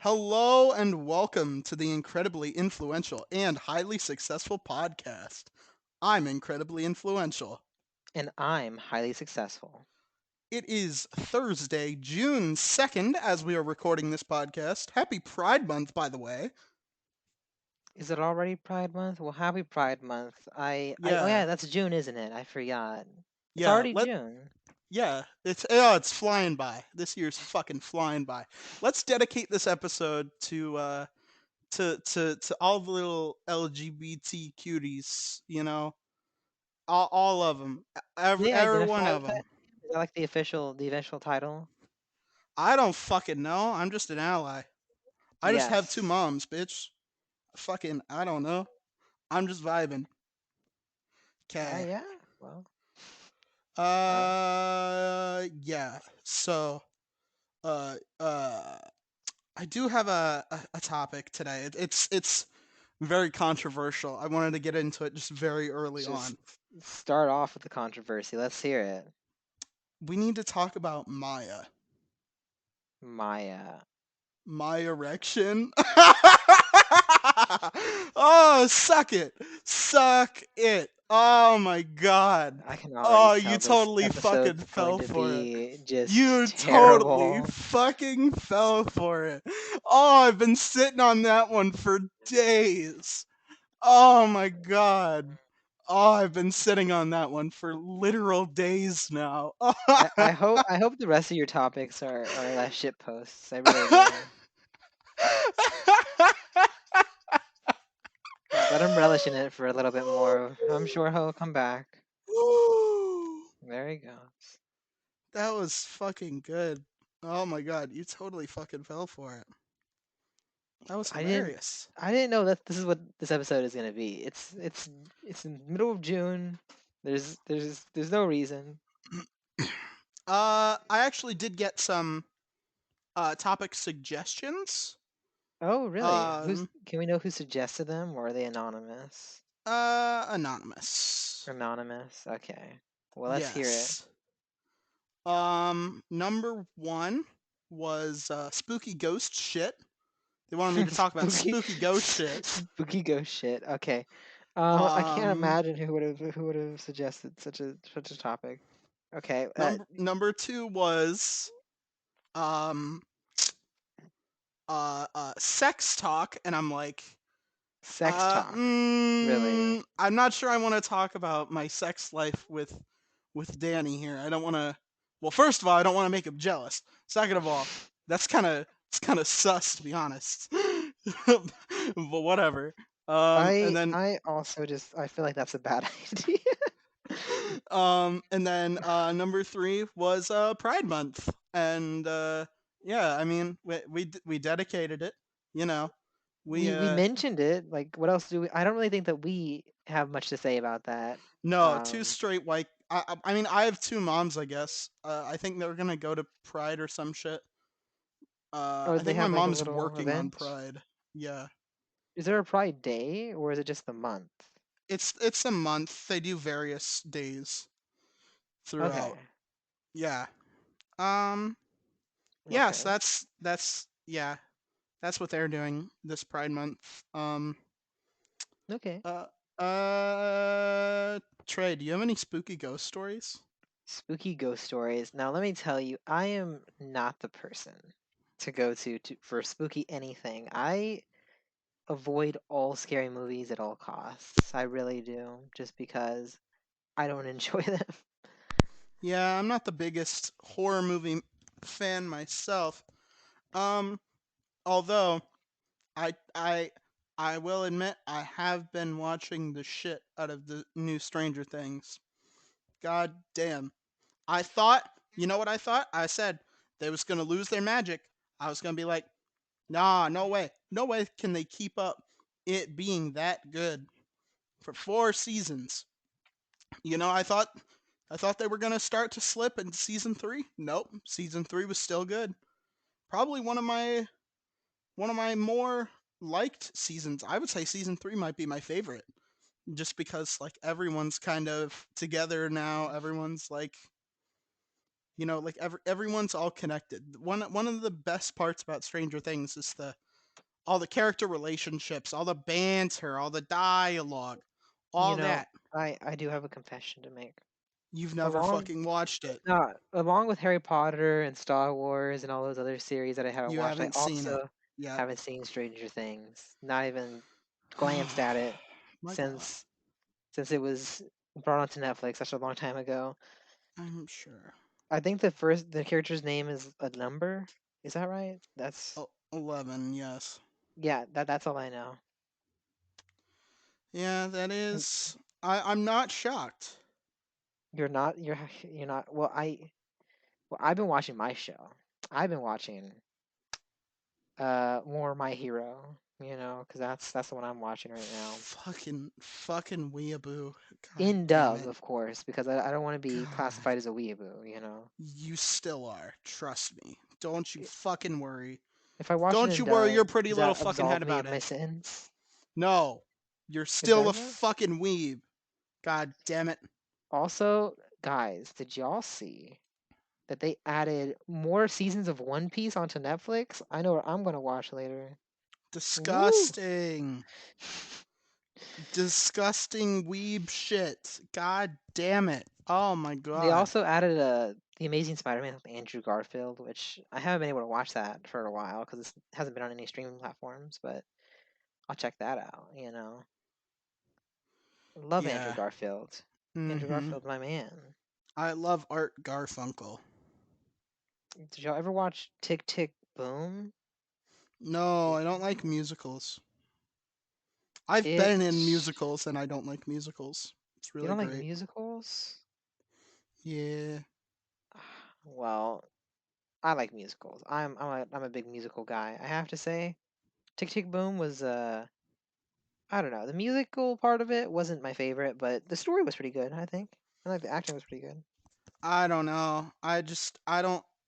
Hello and welcome to the incredibly influential and highly successful podcast. I'm incredibly influential. And I'm highly successful. It is Thursday, June 2nd, as we are recording this podcast. Happy Pride Month, by the way. Is it already Pride Month? Well, happy Pride Month. Oh Yeah, yeah, that's June, isn't it? I forgot. It's yeah, already June. it's flying by. This year's fucking flying by. Let's dedicate this episode to all the little LGBT cuties, all of them, Do every they every one identify of with that? them. Is that like the official title? I don't fucking know. I'm just an ally. I just have two Yes. moms, bitch. Fucking, I don't know. I'm just vibing. Okay. Yeah. Well, uh, Yeah. So, uh, uh, I do have a topic today. It's very controversial. I wanted to get into it just very early just on. start off with the controversy. Let's hear it. We need to talk about Maya. Maya. My erection. Oh, suck it. Suck it. Oh my god. I can already Oh, you tell this totally fucking episode's fell going to for it. be just You totally terrible. fucking fell for it. Oh, I've been sitting on that one for days. Oh my god. Oh, I've been sitting on that one for literal days now. I hope the rest of your topics are less shit posts. I really do. Just let him relish in it for a little bit more. I'm sure he'll come back. Woo! There he goes. That was fucking good. Oh my god, you totally fucking fell for it. That was I didn't hilarious. I didn't know that this is what this episode is gonna be. It's in the middle of June. There's no reason. I actually did get some topic suggestions. Oh really? Who's Um, can we know who suggested them, or are they anonymous? anonymous. Anonymous. Okay. Well, let's hear it. Yes. Number one was spooky ghost shit. They wanted me to talk about spooky spooky ghost shit. spooky ghost shit. Okay. I can't Um, imagine who would have suggested such a topic. Okay. number two was um sex talk, and I'm like, Sex talk. Really? I'm not sure I want to talk about my sex life with Danny here. I don't want to. Well, first of all, I don't want to make him jealous. Second of all, it's kind of sus, to be honest. But whatever. And then I also just I feel like that's a bad idea. number three was Pride Month, and yeah, I mean we dedicated it. You know, we We mentioned it. Like, what else do we? I don't really think that we have much to say about that. No, two Um, straight white. I mean, I have two moms, I guess. I think they're gonna go to Pride or some shit. or I they think my have like a mom's little working on event. Pride. Yeah, Is there a Pride Day or is it just the month? it's a month. They do various days Okay. throughout. Yeah. Um. Yes, Okay. that's yeah. That's what they're doing this Pride Month. Okay. Uh. Uh. Trey, do you have any spooky ghost stories? Spooky ghost stories. Now, let me tell you, I am not the person to go to for spooky anything. I avoid all scary movies at all costs. I really do, just because I don't enjoy them. Yeah, I'm not the biggest horror movie fan myself. Um. Although I I I will admit I have been watching the shit out of the new Stranger Things. God damn. I thought, you know what I thought? I said they was going to lose their magic. I was going to be like, "Nah, no way. No way can they keep up it being that good for 4 seasons." I thought they were going to start to slip in season 3. Nope, season 3 was still good. Probably one of my more liked seasons. I would say season 3 might be my favorite, just because like everyone's kind of together now. Everyone's like Like everyone's all connected. One of the best parts about Stranger Things is the all the character relationships, all the banter, all the dialogue, You all know, that. I do have a confession to make. You've never Along fucking watched it. along with Harry Potter and Star Wars and all those other series that I haven't You watched, I haven't seen it also yet. haven't seen Stranger Things. Not even glanced at it My God, since it was brought onto Netflix such a long time ago. I'm sure. I think the character's name is a number. Is that right? That's 11, yes. yeah, that's all I know. Yeah, that And is. I'm not shocked. you're not well, I've been watching my show. I've been watching more My Hero, cuz that's the one I'm watching right now. Fucking weeaboo. God In damn dub, it. of course, because I don't want to be God. classified as a weeaboo. You still are. Trust me. Don't you fucking worry. If I watch it Don't in you worry your dub, pretty does little that fucking head absolve me about of my it. sins? No. You're It still a doesn't? fucking weeb. God damn it. Also, guys, did y'all see that they added more seasons of One Piece onto Netflix? I know what I'm gonna watch later. Woo! Disgusting. Disgusting weeb shit. God damn it. Oh my They god. also added the Amazing Spider-Man with Andrew Garfield, which I haven't been able to watch that for a while because it hasn't been on any streaming platforms, but I'll check that out. Love Andrew Yeah. Garfield. Andrew Mm-hmm. Garfield, my man. I love Art Garfunkel. Did y'all ever watch Tick Tick Boom? No, Yeah. I don't like musicals. I've It. been in musicals and I don't like musicals. It's You really don't like great. musicals? Yeah. Well, I like musicals. I'm a big musical guy. I have to say, Tick Tick Boom was I don't know. The musical part of it wasn't my favorite, but the story was pretty good, I think. I like the acting was pretty good. I don't know.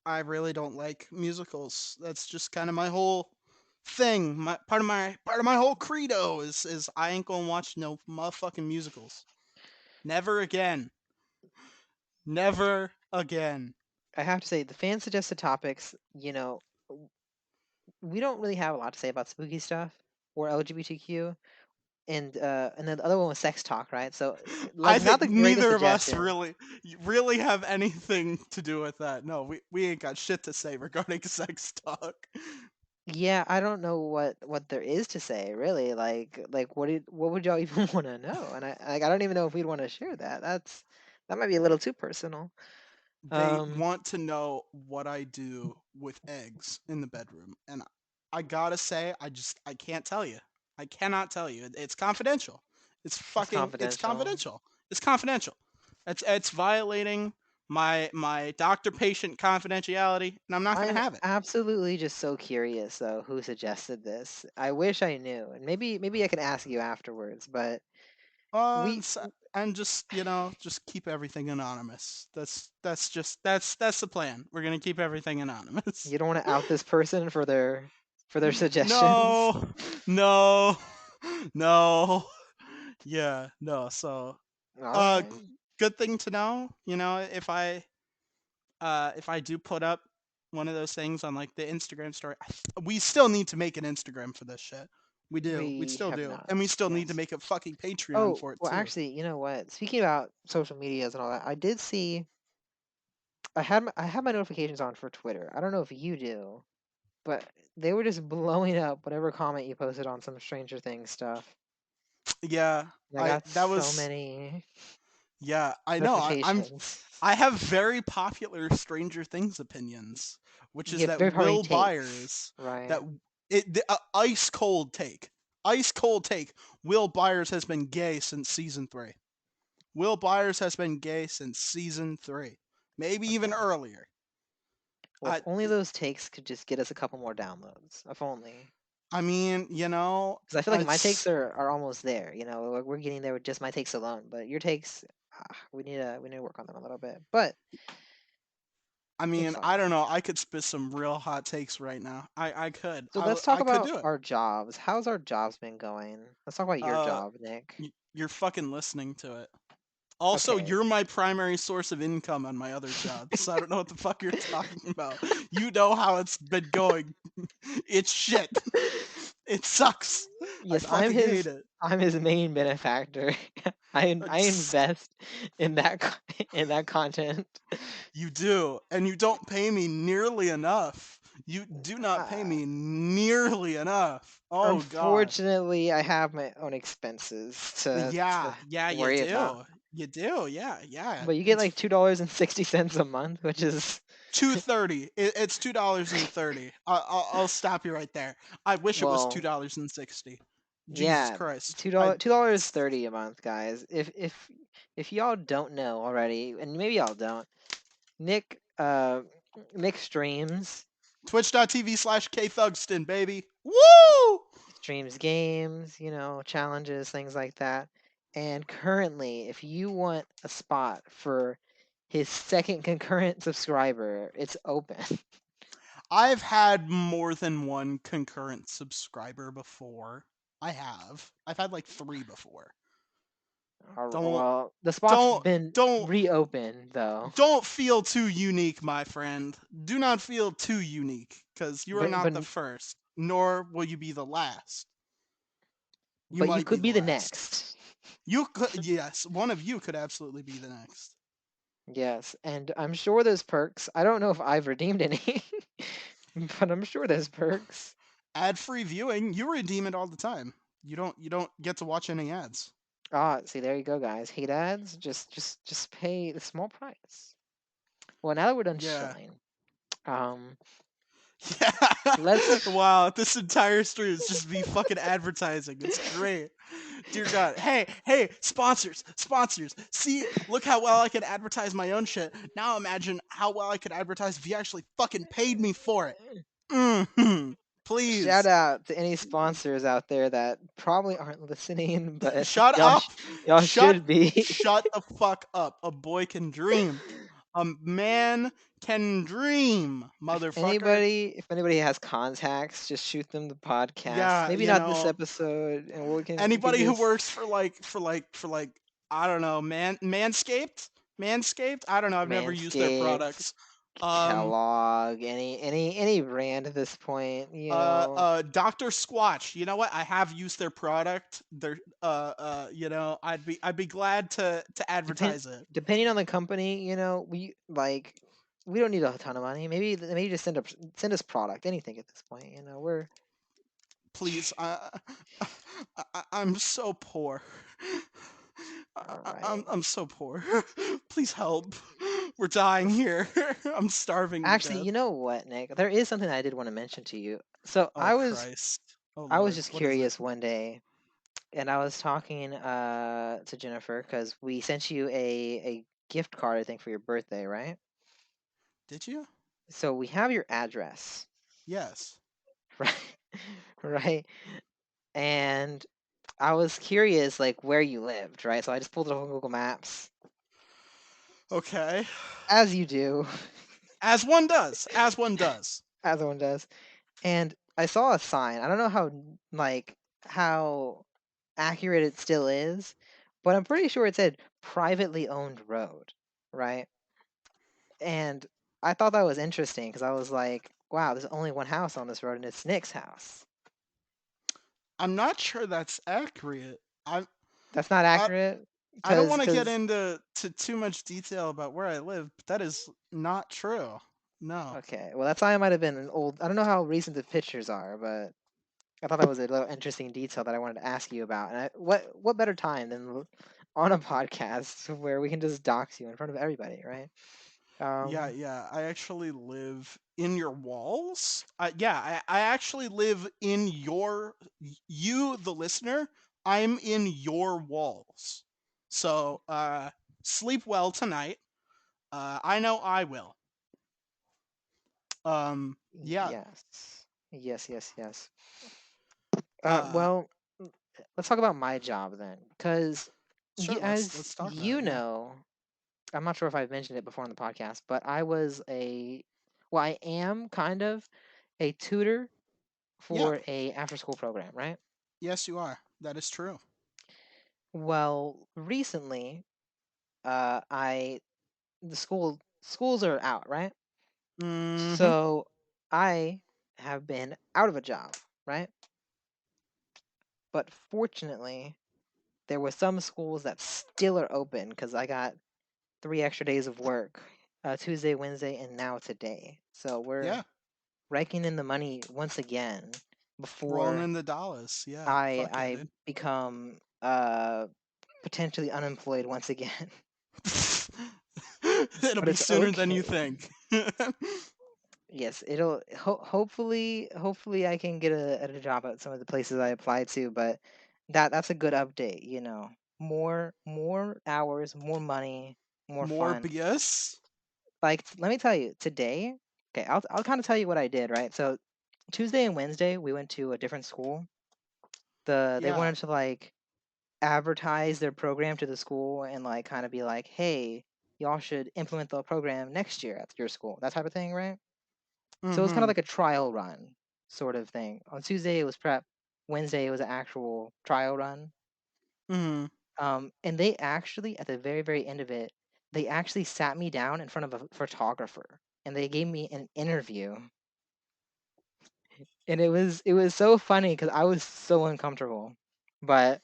I really don't like musicals. That's just kind of my whole thing. My part of my whole credo is I ain't gonna watch no motherfucking musicals. Never again. Never again. I have to say, the fan suggested topics, we don't really have a lot to say about spooky stuff or LGBTQ, and then the other one was sex talk, right? So, I like, not think the greatest neither of us suggestion. really have anything to do with that. No, we ain't got shit to say regarding sex talk. Yeah, I don't know what there is to say, really. Like what would y'all even want to know? And I don't even know if we'd want to share that. That might be a little too personal. They Um, want to know what I do with eggs in the bedroom, and I gotta say, I can't tell you. I cannot tell you. It's confidential. it's It's confidential. confidential. It's confidential. It's violating my doctor patient confidentiality, and I'm not gonna I'm have it. absolutely just so curious though who suggested this. I wish I knew, and maybe I can ask you afterwards. But we S and just just keep everything anonymous. That's the plan. We're gonna keep everything anonymous. you don't want to out this person for their suggestions. No, no, no. Yeah, no. So, All uh, right, good thing to know. If I do put up one of those things on like the Instagram story, we still need to make an Instagram for this shit. We do. We we still have do, not. and we still need to Yes. make a fucking Patreon Oh, for it well, too. actually, you know what? Speaking about social medias and all that, I did see I had my notifications on for Twitter. I don't know if you do, but they were just blowing up whatever comment you posted on some Stranger Things stuff. Yeah, And I I got that so was many yeah. I know. notifications. I have very popular Stranger Things opinions, which You is have that very probably Will takes, Byers that right? ice cold take, ice cold take. Will Byers has been gay since season 3. Will Byers has been gay since season 3, maybe even Okay. earlier. Well, if I only those takes could just get us a couple more downloads. If only. I mean, Because I feel like my takes it's. are almost there. We're getting there with just my takes alone. But your takes, we need to work on them a little bit. But I it's mean, all I right. don't know. I could spit some real hot takes right now. I could. So let's talk I could about do it. our jobs. How's our jobs been going? Let's talk about your Uh, job, Nick. you're fucking listening to it. Also, Okay. you're my primary source of income on my other job, so I don't know what the fuck you're talking about. You know how it's been going. It's shit. It sucks. I Yes, fucking hate it. I'm his main benefactor. I It's- invest in that in that content. You do, and you don't pay me nearly enough. You do not pay Uh, me nearly enough. Oh god. Unfortunately, I have my own expenses to Yeah, you worry about. do. You do. Yeah. But you get It's like $2.60 a month, which is 2.30. It's $2.30. I'll stop you right there. I wish it was well, $2.60. Jesus yeah, Christ. $2.30 a month, guys. If y'all don't know already, and maybe y'all don't, Nick Nick Twitch.tv/KThugston, baby. Woo! streams games, challenges, things like that. And currently, if you want a spot for his second concurrent subscriber, it's open. I've had more than one concurrent subscriber before. I have. I've had like 3 before. Don't Well, the spot's don't been don't reopened though. don't feel too unique, my friend. Do not feel too unique, because you are But not but the first, nor will you be the last. You but you might be could the be the last. next. You could, yes, one of you could absolutely be the next. Yes, and I'm sure there's perks. I don't know if I've redeemed any, but I'm sure there's perks. Ad-free viewing, you redeem it all the time. You don't get to watch any ads. Ah, see, there you go, guys. Hate ads? Just pay the small price. Well, now that we're done Yeah. shilling, um, Yeah. let's. Wow, this entire stream is just me fucking advertising. It's great. Dear God. Hey, sponsors, sponsors. See, look how well I can advertise my own shit. Now imagine how well I could advertise if you actually fucking paid me for it. Hmm. Shout Please. out to any sponsors out there that probably aren't listening, but Shut y'all up. y'all Shut should be. shut the fuck up. A boy can dream. A man can dream, motherfucker. If anybody has contacts, just shoot them the podcast. Yeah, Maybe not this episode, and we can anybody who just works for I don't know, Manscaped. I don't know. I've never used their Manscaped, products. Um, Kellogg, any brand at this point, Doctor Squatch. You know what? I have used their product. I'd be glad to depend advertise it. depending on the company, we don't need a ton of money. Maybe just send us product, anything at this point. We're Please. I'm so poor. all I'm right. so poor. Please help. We're dying here. I'm starving to Actually, death. you know what, Nick? There is something I did want to mention to you. So Oh Christ. Oh I was Lord. just What is it? curious one day, and I was talking to Jennifer because we sent you a gift card, I think, for your birthday, right? Did you? So we have your address, Yes. right? Right? And I was curious, like, where you lived, right? So I just pulled it up on Google Maps, Okay. as you do, As one does. As one does. as one does. And I saw a sign. I don't know how accurate it still is, but I'm pretty sure it said privately owned road, right? And I thought that was interesting because I was like, wow, there's only one house on this road, and it's Nick's house. I'm not sure that's accurate. That's not I accurate I don't because want to get into too much detail about where I live, but that is not true. No. okay, well, that sign might have been an old. I don't know how recent the pictures are, but I thought that was a little interesting detail that I wanted to ask you about. And what better time than on a podcast where we can just dox you in front of everybody, right? Yeah, Um, yeah. I actually live in your walls. I actually live in you, the listener. I'm in your walls. So, sleep well tonight. I know I will. Yeah. yes, yes. Uh, Well, let's talk about my job then, because sure. Let's as talk about you it. Yeah. know, I'm not sure if I've mentioned it before on the podcast, but I am kind of a tutor Yeah. for a after school program, right? Yes, you are. That is true. Well, recently I the schools are out, right? Mm-hmm. So I have been out of a job, right? But fortunately, there were some schools that still are open because I got 3 extra days of work, Tuesday, Wednesday, and now today. So we're Yeah. raking in the money once again Rolling before in the dollars. Yeah. I Fuck yeah, I dude. become potentially unemployed once again. It'll But be it's sooner than you okay. think. Yes, it'll hopefully I can get a job at some of the places I applied to, but that's a good update, you know. More hours, more money, more More fun. BS? Like let me tell you, today, okay, I'll kind of tell you what I did, right? So Tuesday and Wednesday we went to a different school. They Yeah. wanted to like advertise their program to the school and like kind of be like, "Hey, y'all should implement the program next year at your school." That type of thing, right? So it was kind of Mm-hmm. like a trial run sort of thing. On Tuesday it was prep, Wednesday it was an actual trial run. Mm-hmm. And they actually at the very very end of it, they actually sat me down in front of a photographer and they gave me an interview. And it was so funny because I was so uncomfortable, but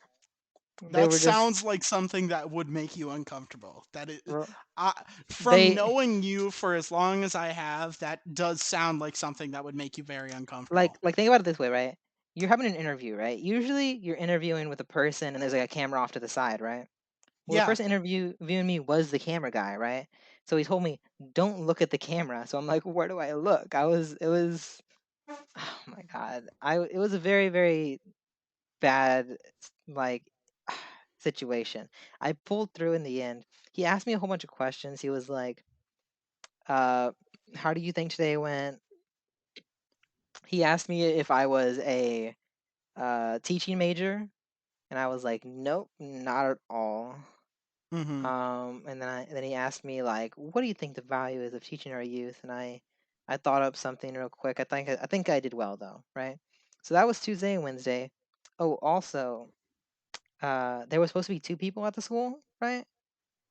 they That were just sounds like something that would make you uncomfortable. That is, r- I, from they knowing you for as long as I have, that does sound like something that would make you very uncomfortable. like think about it this way, right? You're having an interview, right? Usually you're interviewing with a person and there's like a camera off to the side, right? Well, the Yeah. person interviewing me was the camera guy, right? So he told me, "Don't look at the camera." So I'm like, "Where do I look?" It was, oh my god, it was a very, very bad, like, situation. I pulled through in the end. He asked me a whole bunch of questions. He was like, uh, "How do you think today went?" He asked me if I was a teaching major, and I was like, "Nope, not at all." Mm-hmm. And then he asked me like, "What do you think the value is of teaching our youth?" And I thought up something real quick. I think I did well though, right? So that was Tuesday and Wednesday. Oh, also, there was supposed to be two people at the school, right?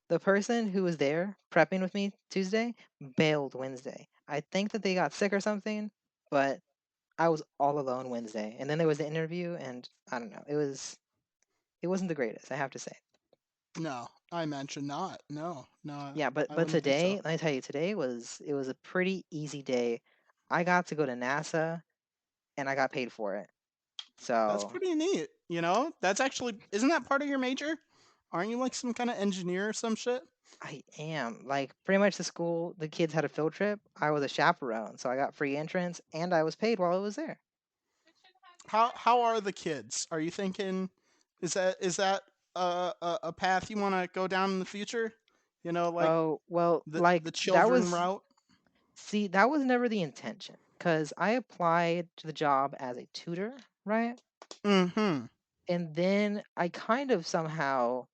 The person who was there prepping with me Tuesday bailed Wednesday. I think that they got sick or something, but I was all alone Wednesday. And then there was the interview, and I don't know. It wasn't the greatest, I have to say. No, I mentioned not. No, no, Yeah, but I but wouldn't think so. today, let me tell you, today was a pretty easy day. I got to go to NASA and I got paid for it. That's So pretty neat. You know, that's actually, isn't that part of your major? Aren't you like some kind of engineer or some shit? I am like pretty much the kids had a field trip. I was a chaperone, so I got free entrance and I was paid while I was there. How are the kids? Are you thinking, is that a path you want to go down in the future? You know, like Oh, well, the like that children was route. see, that was never the intention because I applied to the job as a tutor, right? Mm-hmm. And then I kind of somehow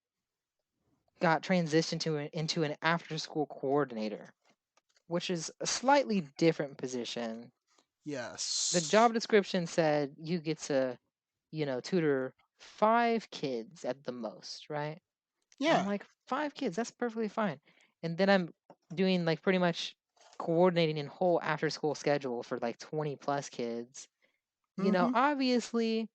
got transitioned into an after school coordinator, which is a slightly different position. The Yes. job description said you get to, tutor 5 kids at the most, right? And I'm Yeah. like, 5 kids, that's perfectly fine. And then I'm doing like pretty much coordinating a whole after school schedule for like 20 plus kids. Mm-hmm. Obviously,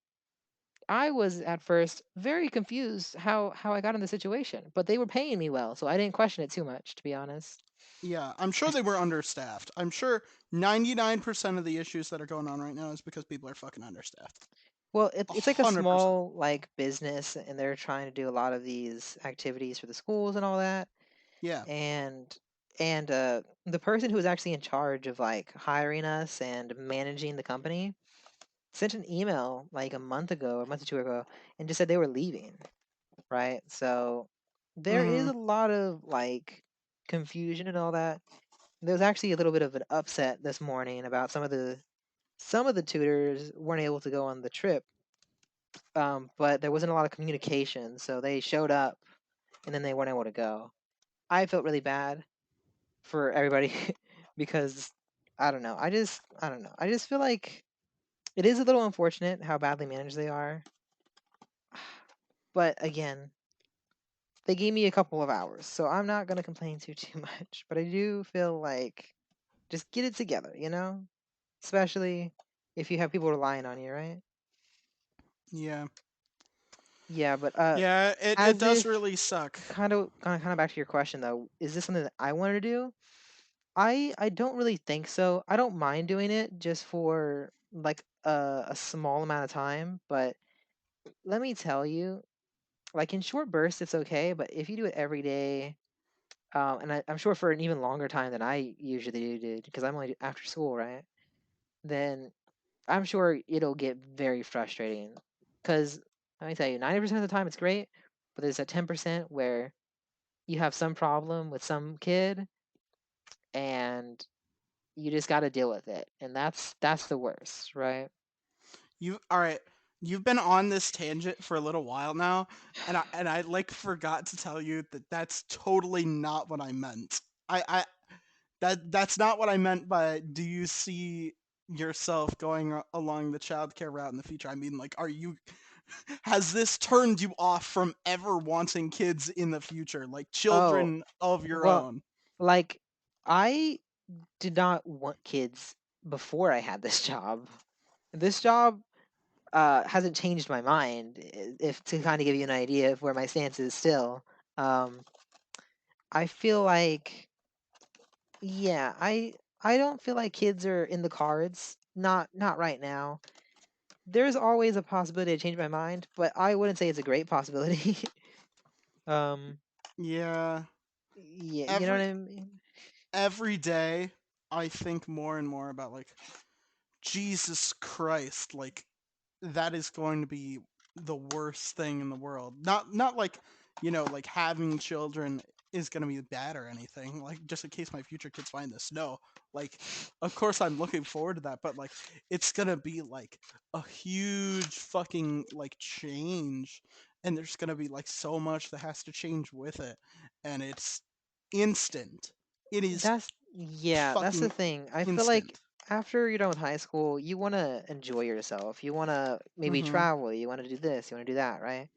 I was at first very confused how I got in the situation, but they were paying me well, so I didn't question it too much, to be honest. Yeah, I'm I sure s- they were understaffed. I'm sure 99% of the issues that are going on right now is because people are fucking understaffed. Well, A it's like a 100%. small like business, and they're trying to do a lot of these activities for the schools and all that. Yeah. And the person who was actually in charge of like hiring us and managing the company sent an email like a month ago, a month or two ago, and just said they were leaving. Right, so there is Mm-hmm. a lot of like confusion and all that. There was actually a little bit of an upset this morning about some of the tutors weren't able to go on the trip, but there wasn't a lot of communication, so they showed up and then they weren't able to go. I felt really bad for everybody because I don't know. I just feel like it is a little unfortunate how badly managed they are. But again, they gave me a couple of hours, so I'm not gonna complain too much. But I do feel like just get it together, you know? Especially if you have people relying on you, right? Yeah. Yeah, but Yeah, it as does if really suck. kind of back to your question though, is this something that I want to do? I don't really think so. I don't mind doing it just for like a small amount of time, but let me tell you, like in short bursts it's okay, but if you do it every day, and I'm sure for an even longer time than I usually do, because I'm only after school, right? Then I'm sure it'll get very frustrating. Because let me tell you, 90% of the time it's great, but there's a 10% where you have some problem with some kid and you just got to deal with it. And that's the worst, right? You all right? You've been on this tangent for a little while now, and I like forgot to tell you that that's totally not what I meant. I that's not what I meant by do you see yourself going along the childcare route in the future? I mean, like, are you has this turned you off from ever wanting kids in the future, like Oh, children of your well, own? like I did not want kids before I had this job. This job hasn't changed my mind. If to kind of give you an idea of where my stance is still, um, I feel like yeah, I don't feel like kids are in the cards. Not right now. There's always a possibility to change my mind, but I wouldn't say it's a great possibility. um, Yeah, yeah, you know what every I mean? every day I think more and more about like Jesus Christ, like that is going to be the worst thing in the world. Not like, like having children is going to be bad or anything. Like just in case my future kids find this. No. Like of course I'm looking forward to that, but like it's going to be like a huge fucking like change, and there's going to be like so much that has to change with it, and it's instant. It is That's the fucking thing. I feel like instant. after you're done with high school, you want to enjoy yourself. You want to maybe Mhm. travel. You want to do this. You want to do that, right?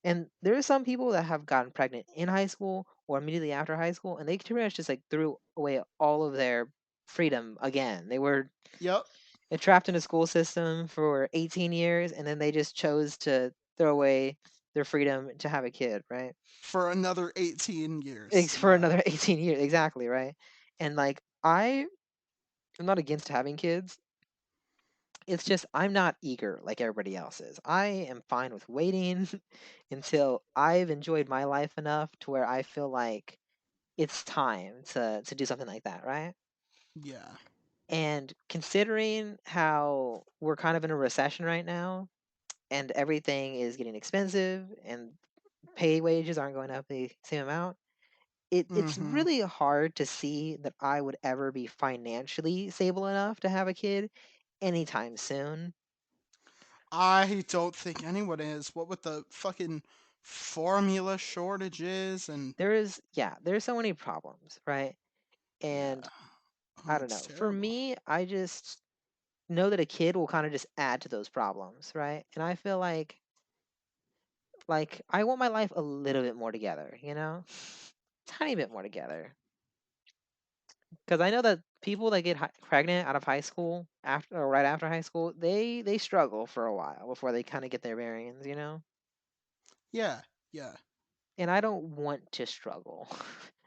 And there are some people that have gotten pregnant in high school or immediately after high school, and they pretty much just like threw away all of their freedom again. They were Yep. trapped in a school system for 18 years, and then they just chose to throw away their freedom to have a kid, right? For another 18 years. For Yeah. another 18 years, exactly, right? And like I am not against having kids. It's just I'm not eager like everybody else is. I am fine with waiting until I've enjoyed my life enough to where I feel like it's time to do something like that, right? Yeah. And considering how we're kind of in a recession right now and everything is getting expensive and pay wages aren't going up the same amount, it's Mhm. really hard to see that I would ever be financially stable enough to have a kid anytime soon. I don't think anyone is. What with the fucking formula shortages and There's so many problems, right? yeah, And I don't it's know. For terrible. me, I just know that a kid will kind of just add to those problems, right? And I feel like I want my life a little bit more together, you know? Tiny bit more together. Because I know that people that get pregnant out of high school after or right after high school, they struggle for a while before they kind of get their bearings, you know. Yeah. Yeah. And I don't want to struggle,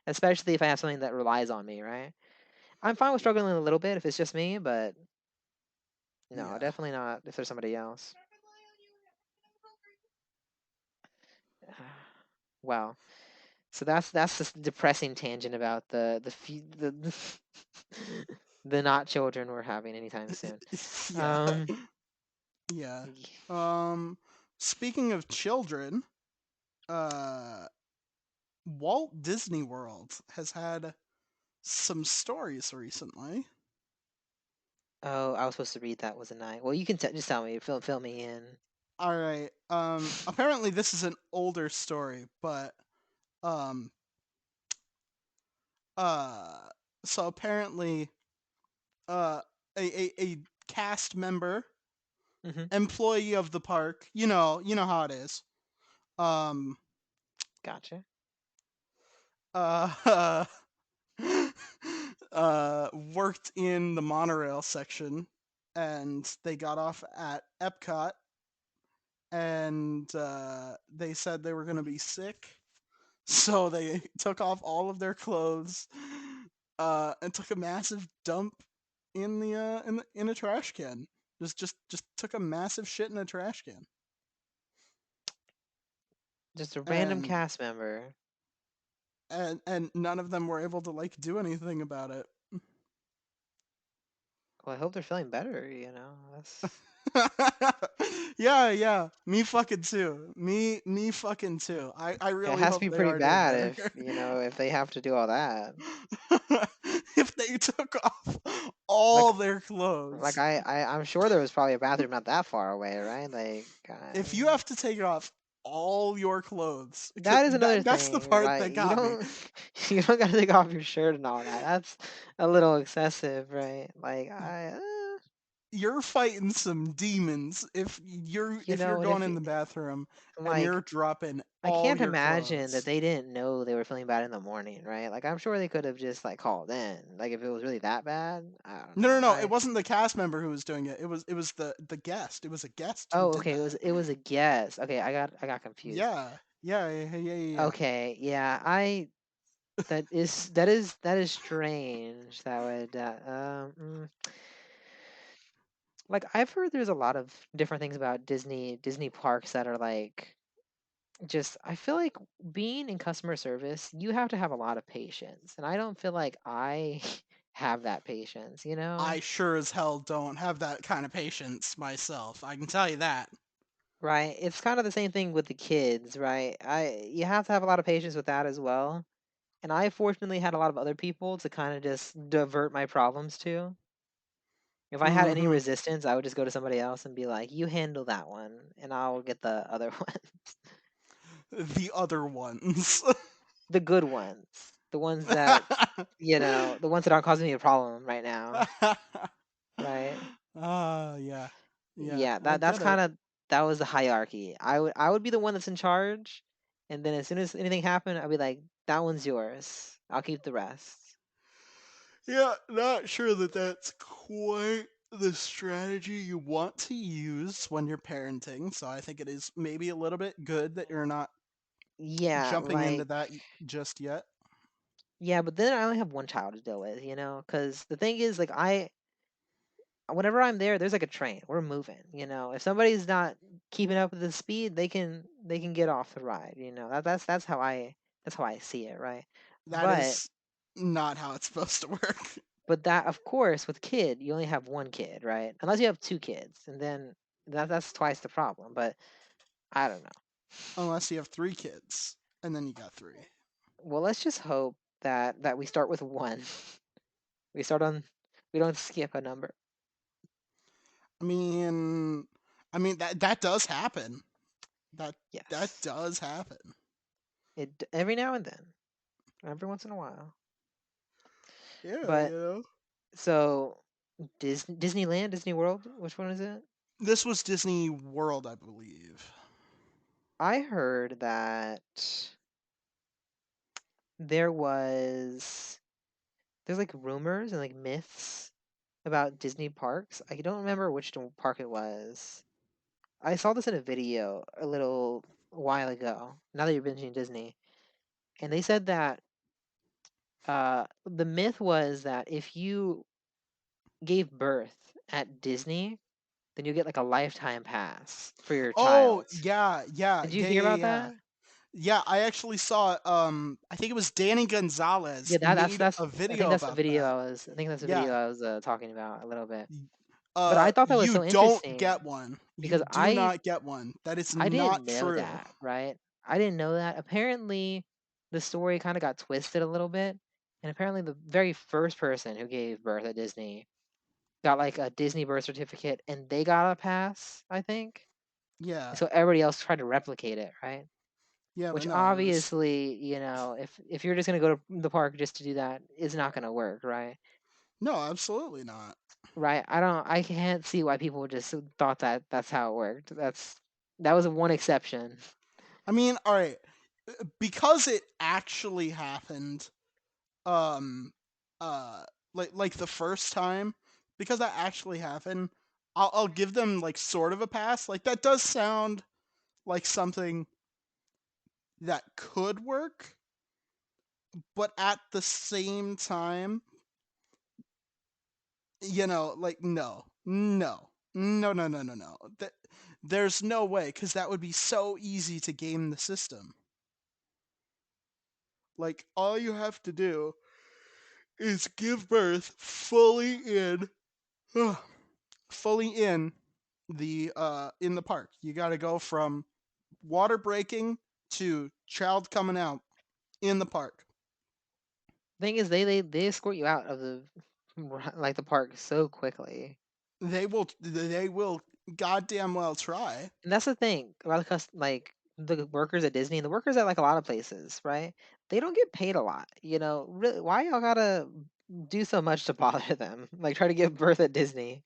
especially if I have something that relies on me, right? I'm fine with struggling a little bit if it's just me, but no, Yeah. definitely not if there's somebody else. Wow. So that's this depressing tangent about the the not children we're having anytime soon. Yeah. Um, Yeah. Um speaking of children, uh Walt Disney World has had some stories recently. oh, I was supposed to read that, wasn't I? Well, you can just tell me, fill me in. All right. Apparently this is an older story, but um uh so apparently uh a cast member, Hmm. employee of the park, you know how it is. Um Gotcha. uh, worked in the monorail section, and they got off at Epcot, and they said they were going to be sick, so they took off all of their clothes, and took a massive dump in a trash can. Just took a massive shit in a trash can, Just a random and cast member. and none of them were able to like do anything about it. Well, I hope they're feeling better. You know, that's Yeah, yeah. Me fucking too. Me fucking too. I it really has to hope be they pretty are doing bad better. if if they have to do all that. If they took off Like all their like clothes. I'm sure there was probably a bathroom not that far away, right? Like If you have to take off all your clothes, that is another that's the thing, part right? that You got me. don't you don't gotta take off your shirt and all that. That's a little excessive, right? Like You're fighting some demons you if you're know, and going if in the bathroom and like you're dropping I all can't your imagine that clothes. they didn't know they were feeling bad in the morning, right? Like I'm sure they could have just like called in. Like if it was really that bad, I don't No, know. no, no. It wasn't the cast member who was doing it. It was the guest. It was a guest who Oh, did okay, that. it was a guess. Okay, I got confused. Yeah, yeah, yeah, yeah, yeah. Okay, yeah, I that is strange. That would like I've heard there's a lot of different things about Disney parks that are like just I feel like being in customer service, you have to have a lot of patience, and I don't feel like I have that patience, you know? I sure as hell don't have that kind of patience myself. I can tell you that. Right? It's kind of the same thing with the kids, right? I You have to have a lot of patience with that as well. And I fortunately had a lot of other people to kind of just divert my problems to. If I had any Hmm. resistance, I would just go to somebody else and be like, "You handle that one, and I'll get the other ones, The other ones. the good ones, the ones that the ones that aren't causing me a problem right now, right?" Yeah, yeah. Yeah, I that's get it. kind of that was the hierarchy. I would be the one that's in charge, and then as soon as anything happened, I'd be like, "That one's yours. I'll keep the rest." Yeah, not sure that that's quite the strategy you want to use when you're parenting. So I think it is maybe a little bit good that you're not Yeah, jumping into like that just yet. yeah, but then I only have one child to deal with, because the thing is, like, whenever I'm there, there's like a train. We're moving, If somebody's not keeping up with the speed, they can get off the ride, that's how I see it, right? That But is not how it's supposed to work. but that of course with kid, you only have one kid, right? Unless you have two kids, and then that's twice the problem. But I don't know. Unless you have three kids, and then you got three. Well, let's just hope that we start with one. We start on we don't skip a number. I mean, that does happen. That that Yes. does happen. It every now and then, every once in a while. Yeah, But you know. so Disneyland, Disney World, which one is it? This was Disney World, I believe. I heard that there was there's like rumors and like myths about Disney parks. I don't remember which park it was. I saw this in a video a little while ago. Now that you're mentioning Disney, and they said that the myth was that if you gave birth at Disney, then you get like a lifetime pass for your Oh, child. yeah, yeah, Did you yeah, hear yeah, about yeah. that? Yeah, I actually saw I think it was Danny Gonzalez Yeah, made that's a I think video that's the about video that. I think that's the Yeah. video I was talking about a little bit. But I thought that was You so don't interesting get one. You because do not get one. That is I didn't not know true. that, right? I didn't know that. Apparently, the story kind of got twisted a little bit, and apparently the very first person who gave birth at Disney got like a Disney birth certificate, and they got a pass, I think. And Yeah. so everybody else tried to replicate it, right? Yeah, but Which no, it was obviously, if you're just gonna go to the park just to do that, is not gonna work, right? no, absolutely not. Right? I can't see why people just thought that that's how it worked. That was one exception. I mean, all right. because it actually happened, um uh like the first time, because that actually happened, I'll give them like sort of a pass. Like that does sound like something that could work, but at the same time, like no. There's no way, because that would be so easy to game the system. Like all you have to do is give birth fully in fully in the park. You got to go from water breaking to child coming out in the park. Thing is, they escort you out of the like the park so quickly. They will goddamn well try. And that's the thing about like the workers at Disney and the workers at like a lot of places, right? They don't get paid a lot. Really, why y'all gotta do so much to bother them? Like try to give birth at Disney.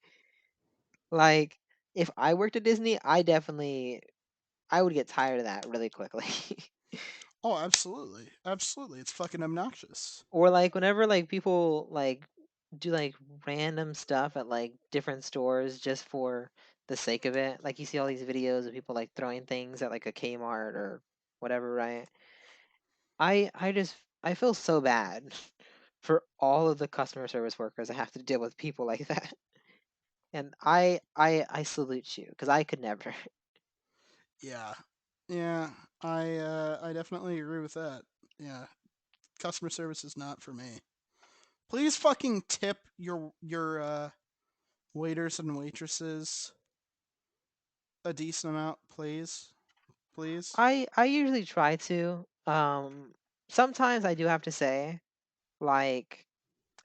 Like if I worked at Disney, I would get tired of that really quickly. Oh, absolutely. Absolutely. It's fucking obnoxious. Or like whenever like people like do like random stuff at like different stores just for the sake of it. Like you see all these videos of people like throwing things at like a Kmart or whatever, right? I feel so bad for all of the customer service workers that have to deal with people like that. And I salute you because I could never. Yeah. Yeah. I definitely agree with that. Yeah. Customer service is not for me. Please fucking tip your waiters and waitresses a decent amount, please. Please. I usually try to. Sometimes I do have to say, like,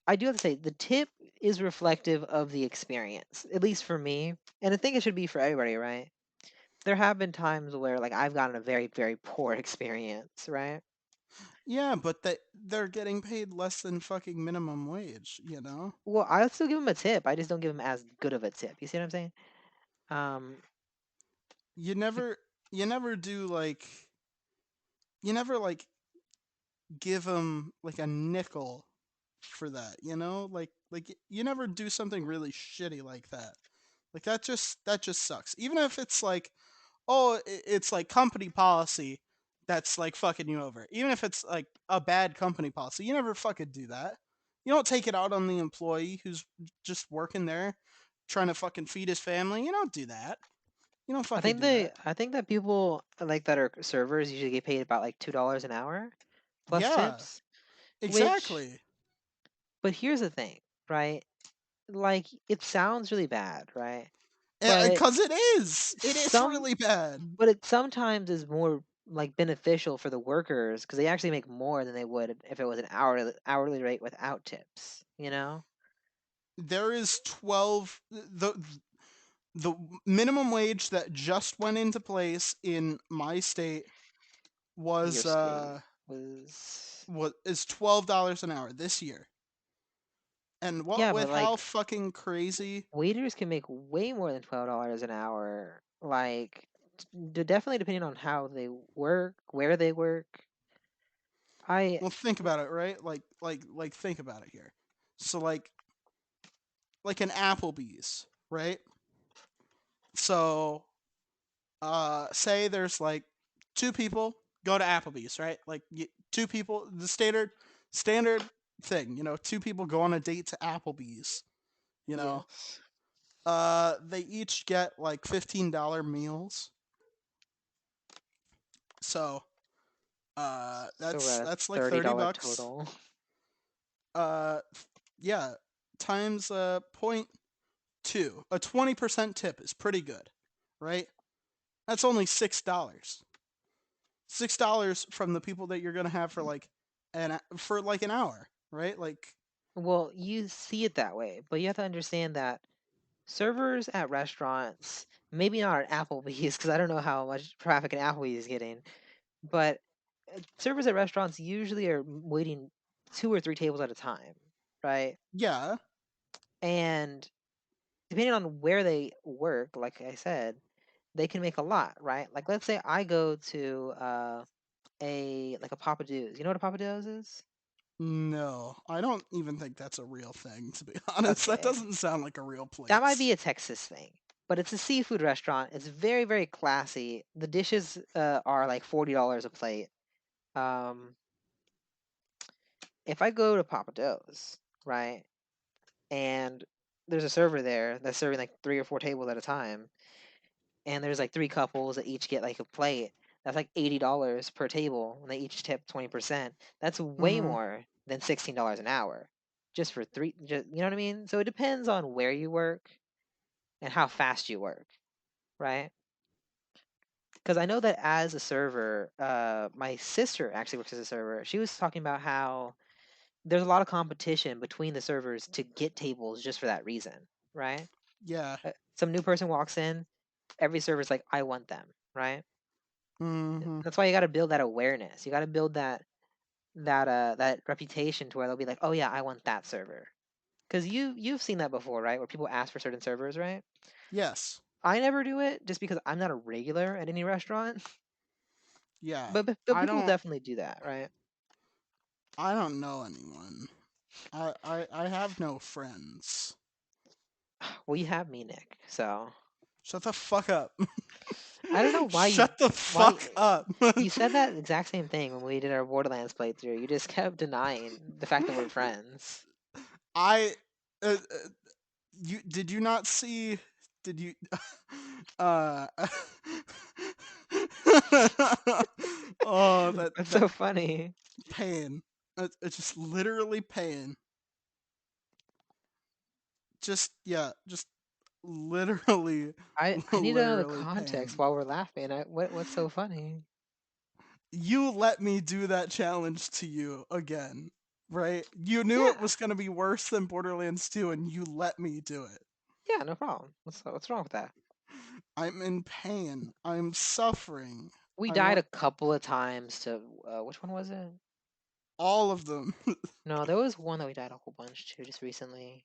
I do have to say the tip is reflective of the experience, at least for me. And I think it should be for everybody, right? There have been times where like I've gotten a very, very poor experience, right? Yeah, but they're getting paid less than fucking minimum wage. Well, I'll still give them a tip. I just don't give them as good of a tip. You see what I'm saying? Um, You never you never do like you never like give them like a nickel for that. Like you never do something really shitty like that. Like that just sucks. Even if it's like, oh, it's like company policy that's like fucking you over. Even if it's like a bad company policy, you never fucking do that. You don't take it out on the employee who's just working there trying to fucking feed his family. You don't do that. You don't fucking do that. I think that people like that are servers usually get paid about like $2 an hour plus Yeah, tips, which, exactly. but here's the thing, right? Like it sounds really bad, right? But Because it is some really bad. but it sometimes is more like beneficial for the workers because they actually make more than they would if it was an hourly rate without tips, you know? There is 12 the minimum wage that just went into place in my state Your was state was is $12 an hour this year. And what yeah, with but how like fucking crazy. waiters can make way more than $12 an hour. Like definitely depending on how they work, where they work. I Well, think about it, right? Like think about it here. So like an Applebee's, right? So say there's like two people go to Applebee's, right? Like two people, the standard thing, two people go on a date to Applebee's, you know. yes. They each get like $15 meals. So, So we're at a that's like 30 $30 bucks. total. Uh yeah, times point 2. A 20% tip is pretty good, right? That's only $6. $6 from the people that you're going to have for like an hour, right? Like, Well, you see it that way, but you have to understand that servers at restaurants, maybe not at Applebee's, because I don't know how much traffic an Applebee's is getting, but servers at restaurants usually are waiting two or three tables at a time, right? yeah. And depending on where they work, like I said, they can make a lot, right? Like let's say I go to a Papa Do's. You know what a Papa Do's is? No, I don't even think that's a real thing, to be honest. That Okay. doesn't sound like a real That might place. be a Texas thing, but it's a seafood restaurant. It's very, very classy. The dishes are like $40 a plate. Um, if I go to Papa Do's, right, and there's a server there that's serving like 3 or 4 tables at a time, and there's like 3 couples that each get like a plate. That's like $80 per table, and they each tip 20%. That's way Mm-hmm. more than $16 an hour, just for three. Just, you know what I mean? So it depends on where you work and how fast you work, right? Because I know that as a server, my sister actually works as a server. She was talking about how there's a lot of competition between the servers to get tables just for that reason, right? Yeah. Some new person walks in, every server's like, I want them, right? Mm-hmm. That's why you got to build that awareness. You got to build that reputation to where they'll be like, oh yeah, I want that server. Because you've seen that before, right? Where people ask for certain servers, right? Yes. I never do it just because I'm not a regular at any restaurant. Yeah. But I people don't. definitely do that, right? I don't know anyone. I have no friends. Well, you have me, Nick. So Shut the fuck up. I don't know Shut the why fuck up. you said that exact same thing when we did our Borderlands playthrough. You just kept denying the fact that we're friends. I you did you not see did you uh oh That's that so funny. pain. It's just literally pain. Just yeah, just literally I need to know the literally context pain. while we're laughing. What's so funny? You let me do that challenge to you again, right? You knew it Yeah, was going to be worse than Borderlands 2 and you let me do it. yeah, no problem. What's wrong with that? I'm in pain. I'm suffering. We I died want a couple of times to which one was it? all of them. No, there was one that we died a whole bunch to just recently.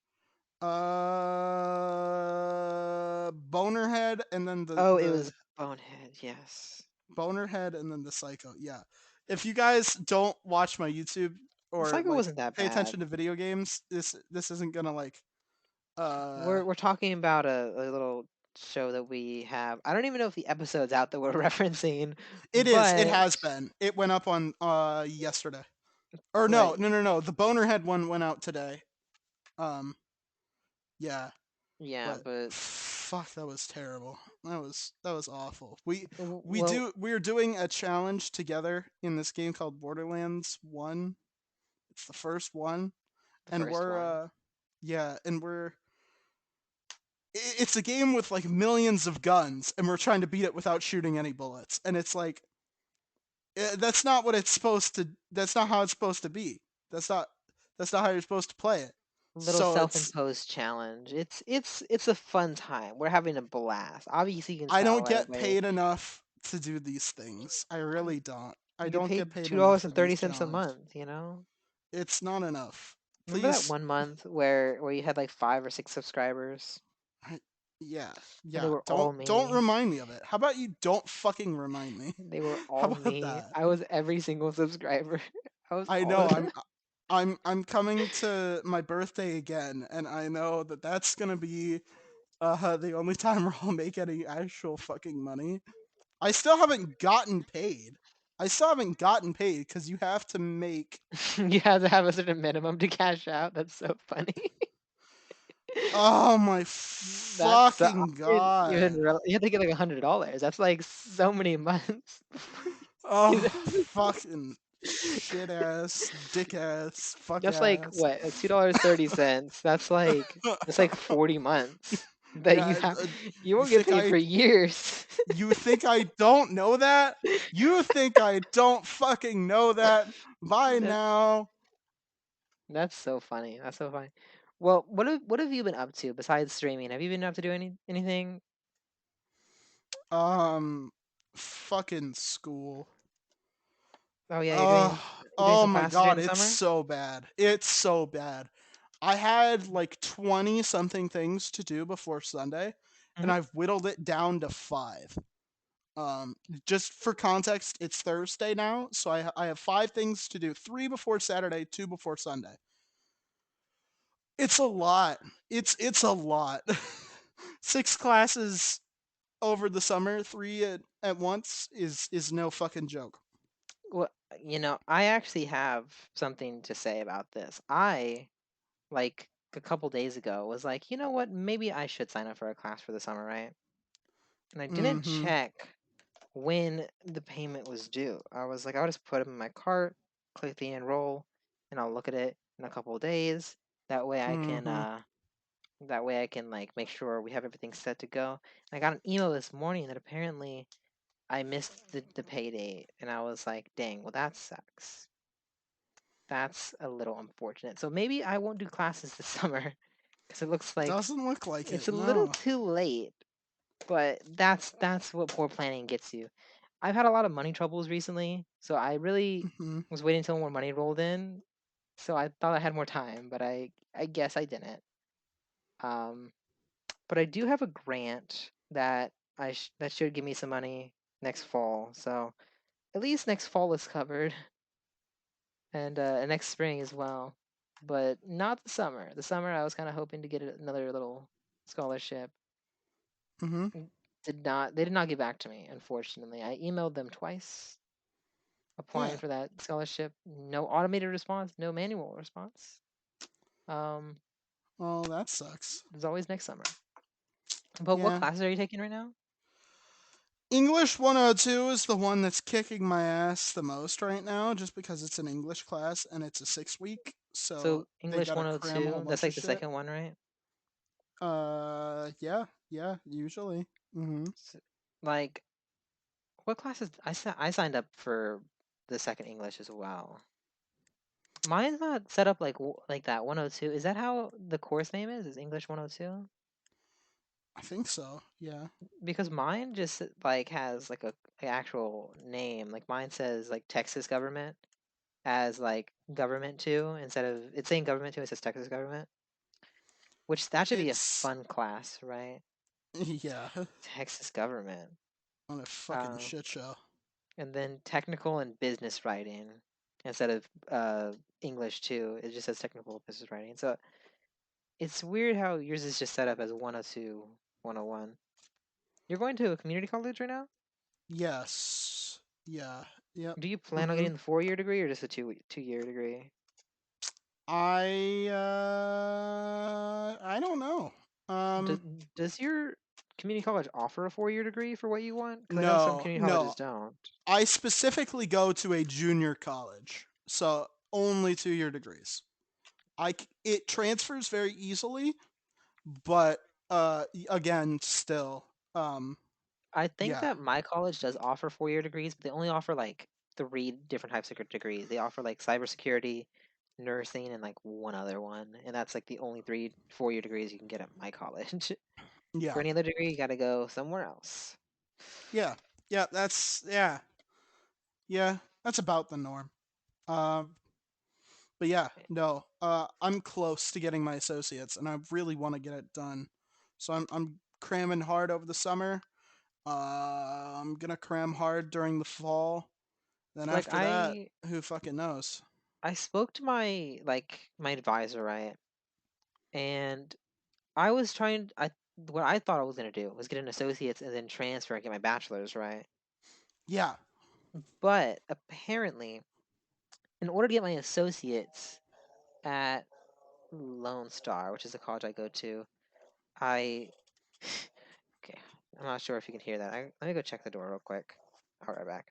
Bonerhead and then Oh, it the was Bonehead. Yes. Bonerhead and then the Psycho. Yeah. If you guys don't watch my YouTube The or cycle like wasn't that pay bad. attention to video games, this isn't gonna like uh We're talking about a little show that we have. I don't even know if the episode's out that we're referencing, it is. It but has been. It went up on yesterday. Or but no. The Bonerhead one went out today. Um yeah, yeah, but but fuck, that was terrible. That was awful. well, We're doing a challenge together in this game called Borderlands 1. It's the first one the and first we're one. yeah, and it's a game with like millions of guns and we're trying to beat it without shooting any bullets. And it's like that's not what it's supposed to that's not how it's supposed to be. That's not that's not how you're supposed to play it. Little So it's self-imposed challenge. It's a fun time. We're having a blast. Obviously, you can I tell don't right get away. paid enough to do these things. I really don't. I You get don't get paid paid two enough dollars for and these thirty cents a challenges. month. You know. It's not enough. Remember that Please, one month where you had like 5 or 6 subscribers, I, yeah, and they yeah. were all Don't me. remind me of it. How about you don't fucking remind me? They were How all about me. that? I was every single subscriber. I was I all know of them. I'm coming to my birthday again, and I know that that's gonna be the only time where I'll make any actual fucking money. I still haven't gotten paid. I still haven't gotten paid because you have to make. You have to have a certain minimum to cash out. That's so funny. Oh my That's I fucking didn't even god. you have to get like $100. That's like so many months. Oh, You fucking shit ass, dick ass, fuck That's like ass. what, $2.30. That's like 40 months that Yeah, you you won't get think paid for I years. you think I don't know that? You think I don't fucking know that? Bye That now. that's so funny. That's so funny. Well, what have you been up to besides streaming? Have you been up to do anything? Fucking school. Oh yeah, Oh, you're doing oh some my classes during god, the it's summer? so bad. It's so bad. I had like 20 something things to do before Sunday, and Hmm. I've whittled it down to 5. Um, just for context, it's Thursday now, so I have 5 things to do: three before Saturday, two before Sunday. It's a lot. It's a lot. 6 classes over the summer, three at once is no fucking joke. Well, I actually have something to say about this. I, like, a couple days ago was like, you know what? Maybe I should sign up for a class for the summer, right? And I didn't Mm-hmm. check when the payment was due. I was like, I'll just put it in my cart, click the enroll, and I'll look at it in a couple of days. That way I can Mm-hmm. uh that way I can like make sure we have everything set to go. And I got an email this morning that apparently I missed the pay date, and I was like, dang, well that sucks. That's a little unfortunate. So maybe I won't do classes this summer because it looks like Doesn't look like it's it. a little No. too late. But that's what poor planning gets you. I've had a lot of money troubles recently, so I really Mm-hmm. was waiting until more money rolled in. So I thought I had more time, but I guess I didn't. Um, but I do have a grant that that should give me some money next fall. So at least next fall is covered, and next spring as well. But not the summer. The summer I was kind of hoping to get another little scholarship. Mm-hmm. They did not get back to me, unfortunately. I emailed them twice applying Yeah. for that scholarship. No automated response, no manual response. Um, Well, that sucks. there's always next summer. But what Yeah. classes are you taking right now? English 102 is the one that's kicking my ass the most right now, just because it's an English class and it's a 6 week, so So they English gotta cram a whole 102, that's bunch of like the shit. second one, right? Yeah, yeah, usually. Mm-hmm. S like, what classes? I signed up for the second English as well. Mine's not set up like that 102. Is that how the course name is? Is English 102? I think so. Yeah. Because mine just like has like a actual name. Like mine says like Texas government as like government two instead of it's saying government two, it says Texas government. Which that should be a It's fun class, right? yeah, Texas government. on a fucking Um, shit show. and then technical and business writing instead of English two. It just says technical business writing. So it's weird how yours is just set up as 102, 101. You're going to a community college right now? Yes. Yeah. Yep. Do you plan on Mm-hmm. getting the 4 year degree or just a 2 year degree? I don't know. Does does your community college offer a 4 year degree for what you want? Because I know some No, community no. colleges don't. I specifically go to a junior college, so only 2 year degrees. It transfers very easily, but again, still, um, I think yeah, that my college does offer 4 year degrees, but they only offer like three different types of degrees. They offer like cybersecurity, nursing, and like one other one, and that's like the only 4 year degrees you can get at my college. For yeah, any other degree, you got to go somewhere else. yeah, yeah. Yeah. That's about the norm. Um, but yeah, no. I'm close to getting my associates, and I really want to get it done. So I'm cramming hard over the summer. I'm gonna cram hard during the fall. Then Like after that, I who fucking knows? I spoke to my advisor, right? And I was trying I what I thought I was gonna do was get an associate's and then transfer and get my bachelor's, right? Yeah, But apparently, in order to get my associates at Lone Star, which is the college I go to, I okay. I'm not sure if you can hear that. Let me go check the door real quick. I'll be right back.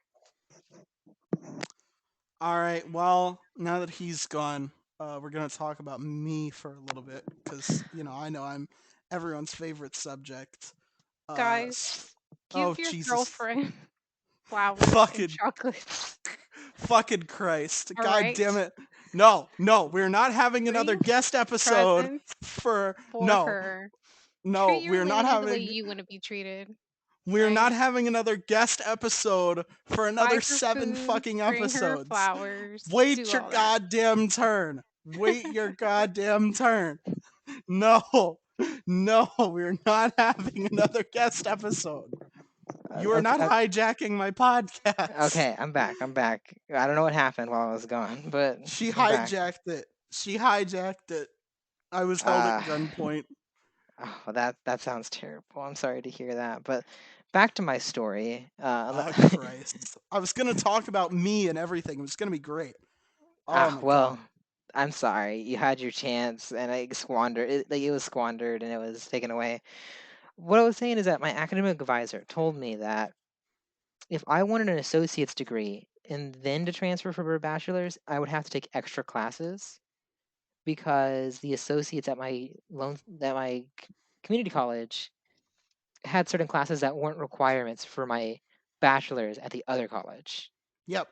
all right. Well, now that he's gone, we're gonna talk about me for a little bit because I know I'm everyone's favorite subject. Guys, Oh give your Jesus, girlfriend flowers and fucking, chocolates. fucking Christ! All God right? damn it! No, no, we're not having another Bring guest episode presents for for no, her. no. Treat your lady the way you want to be treated. We're Right? not having another guest episode for Buy another her 7 food, fucking bring her episodes. flowers, Wait do your all that. goddamn turn. Wait your goddamn turn. No, no, we're not having another guest episode. You are not hijacking my podcast. Okay, I'm back. I don't know what happened while I was gone, but She I'm back. hijacked it. She hijacked it. I was held at gunpoint. Oh, that sounds terrible. I'm sorry to hear that. But back to my story. Oh, Christ. I was going to talk about me and everything. It was going to be great. Oh, my well, God. I'm sorry. You had your chance, and I squandered it. Like, it was squandered, and it was taken away. What I was saying is that my academic advisor told me that if I wanted an associate's degree and then to transfer for a bachelor's, I would have to take extra classes because the associates at my community college had certain classes that weren't requirements for my bachelor's at the other college. Yep.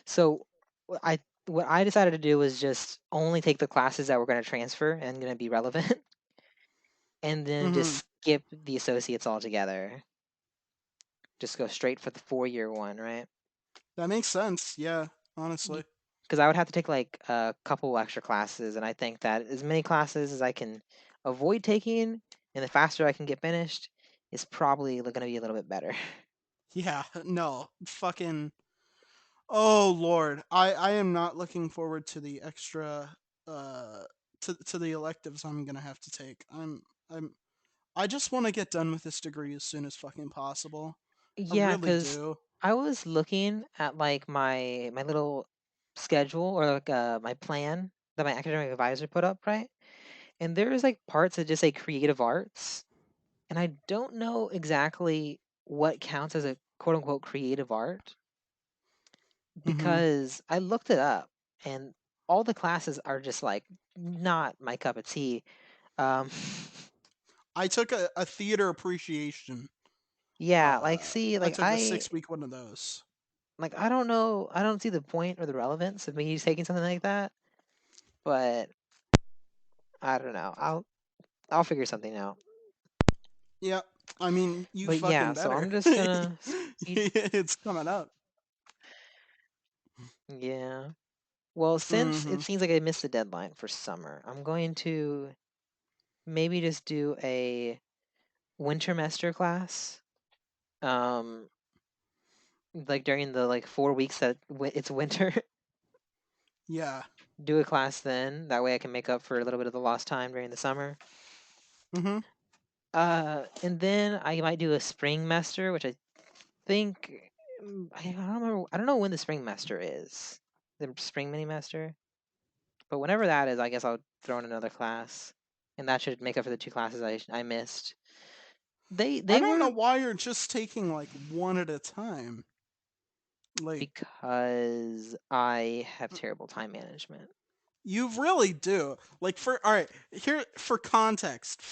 So what I decided to do was just only take the classes that were going to transfer and going to be relevant, and then just skip the associates altogether. Just go straight for the 4-year one, right? That makes sense. Yeah, honestly. Because I would have to take like a couple extra classes, and I think that as many classes as I can avoid taking, and the faster I can get finished, is probably going to be a little bit better. Yeah, no. Fucking. Oh, Lord. I am not looking forward to the extra. To the electives I'm going to have to take. I just want to get done with this degree as soon as fucking possible. I Yeah, really because do. I was looking at like my little schedule or like my plan that my academic advisor put up, right? And there's like parts that just say creative arts, and I don't know exactly what counts as a quote unquote creative art Mm-hmm. because I looked it up and all the classes are just like not my cup of tea. Um, I took a theater appreciation. yeah, like see, I took a 6-week one of those. I don't know, I don't see the point or the relevance of me taking something like that, but I don't know. I'll figure something out. Yeah, I mean, you But yeah, fucking so better. I'm just gonna It's coming up. yeah. Well, since Mm-hmm. it seems like I missed the deadline for summer, I'm going to maybe just do a wintermester class. Um, like during the like 4 weeks that it's winter, Yeah. do a class then. That way I can make up for a little bit of the lost time during the summer. Mm-hmm. And then I might do a spring mester, which I think I don't remember. I don't know when the spring mester is. The spring mini mester. But whenever that is, I guess I'll throw in another class, and that should make up for the 2 classes I missed. I They don't know were why you're just taking like one at a time. Like because I have terrible time management. you really do. Like for all right, here for context,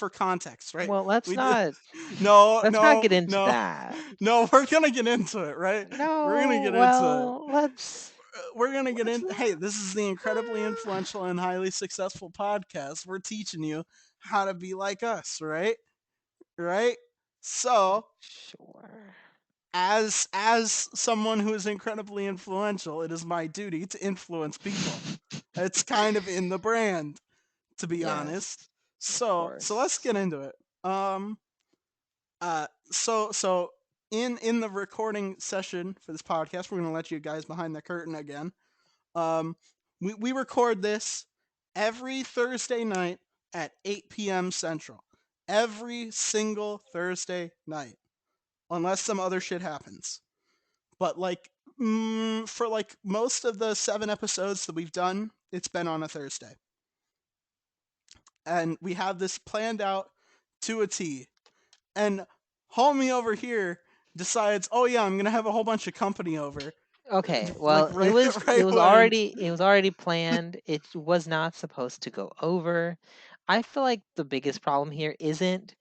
right? Well, We do, let's not get into no. that. No, we're going to get into it, right? We're going to No, get into it. well, We're going to get let's in. Hey, not. this is the incredibly influential and highly successful podcast. We're teaching you how to be like us, right? Right? So, Sure. as someone who is incredibly influential, it is my duty to influence people. It's kind of in the brand, to be honest. Yes, of So let's course. get into it. So in the recording session for this podcast, we're gonna let you guys behind the curtain again. Um, we record this every Thursday night at 8 p.m. Central. Every single Thursday night, unless some other shit happens. But like for like most of the 7 episodes that we've done, it's been on a Thursday, and we have this planned out to a T. And homie over here decides, oh yeah, I'm gonna have a whole bunch of company over. Okay, Like well, right, right when. it was already planned. It was not supposed to go over. I feel like the biggest problem here isn't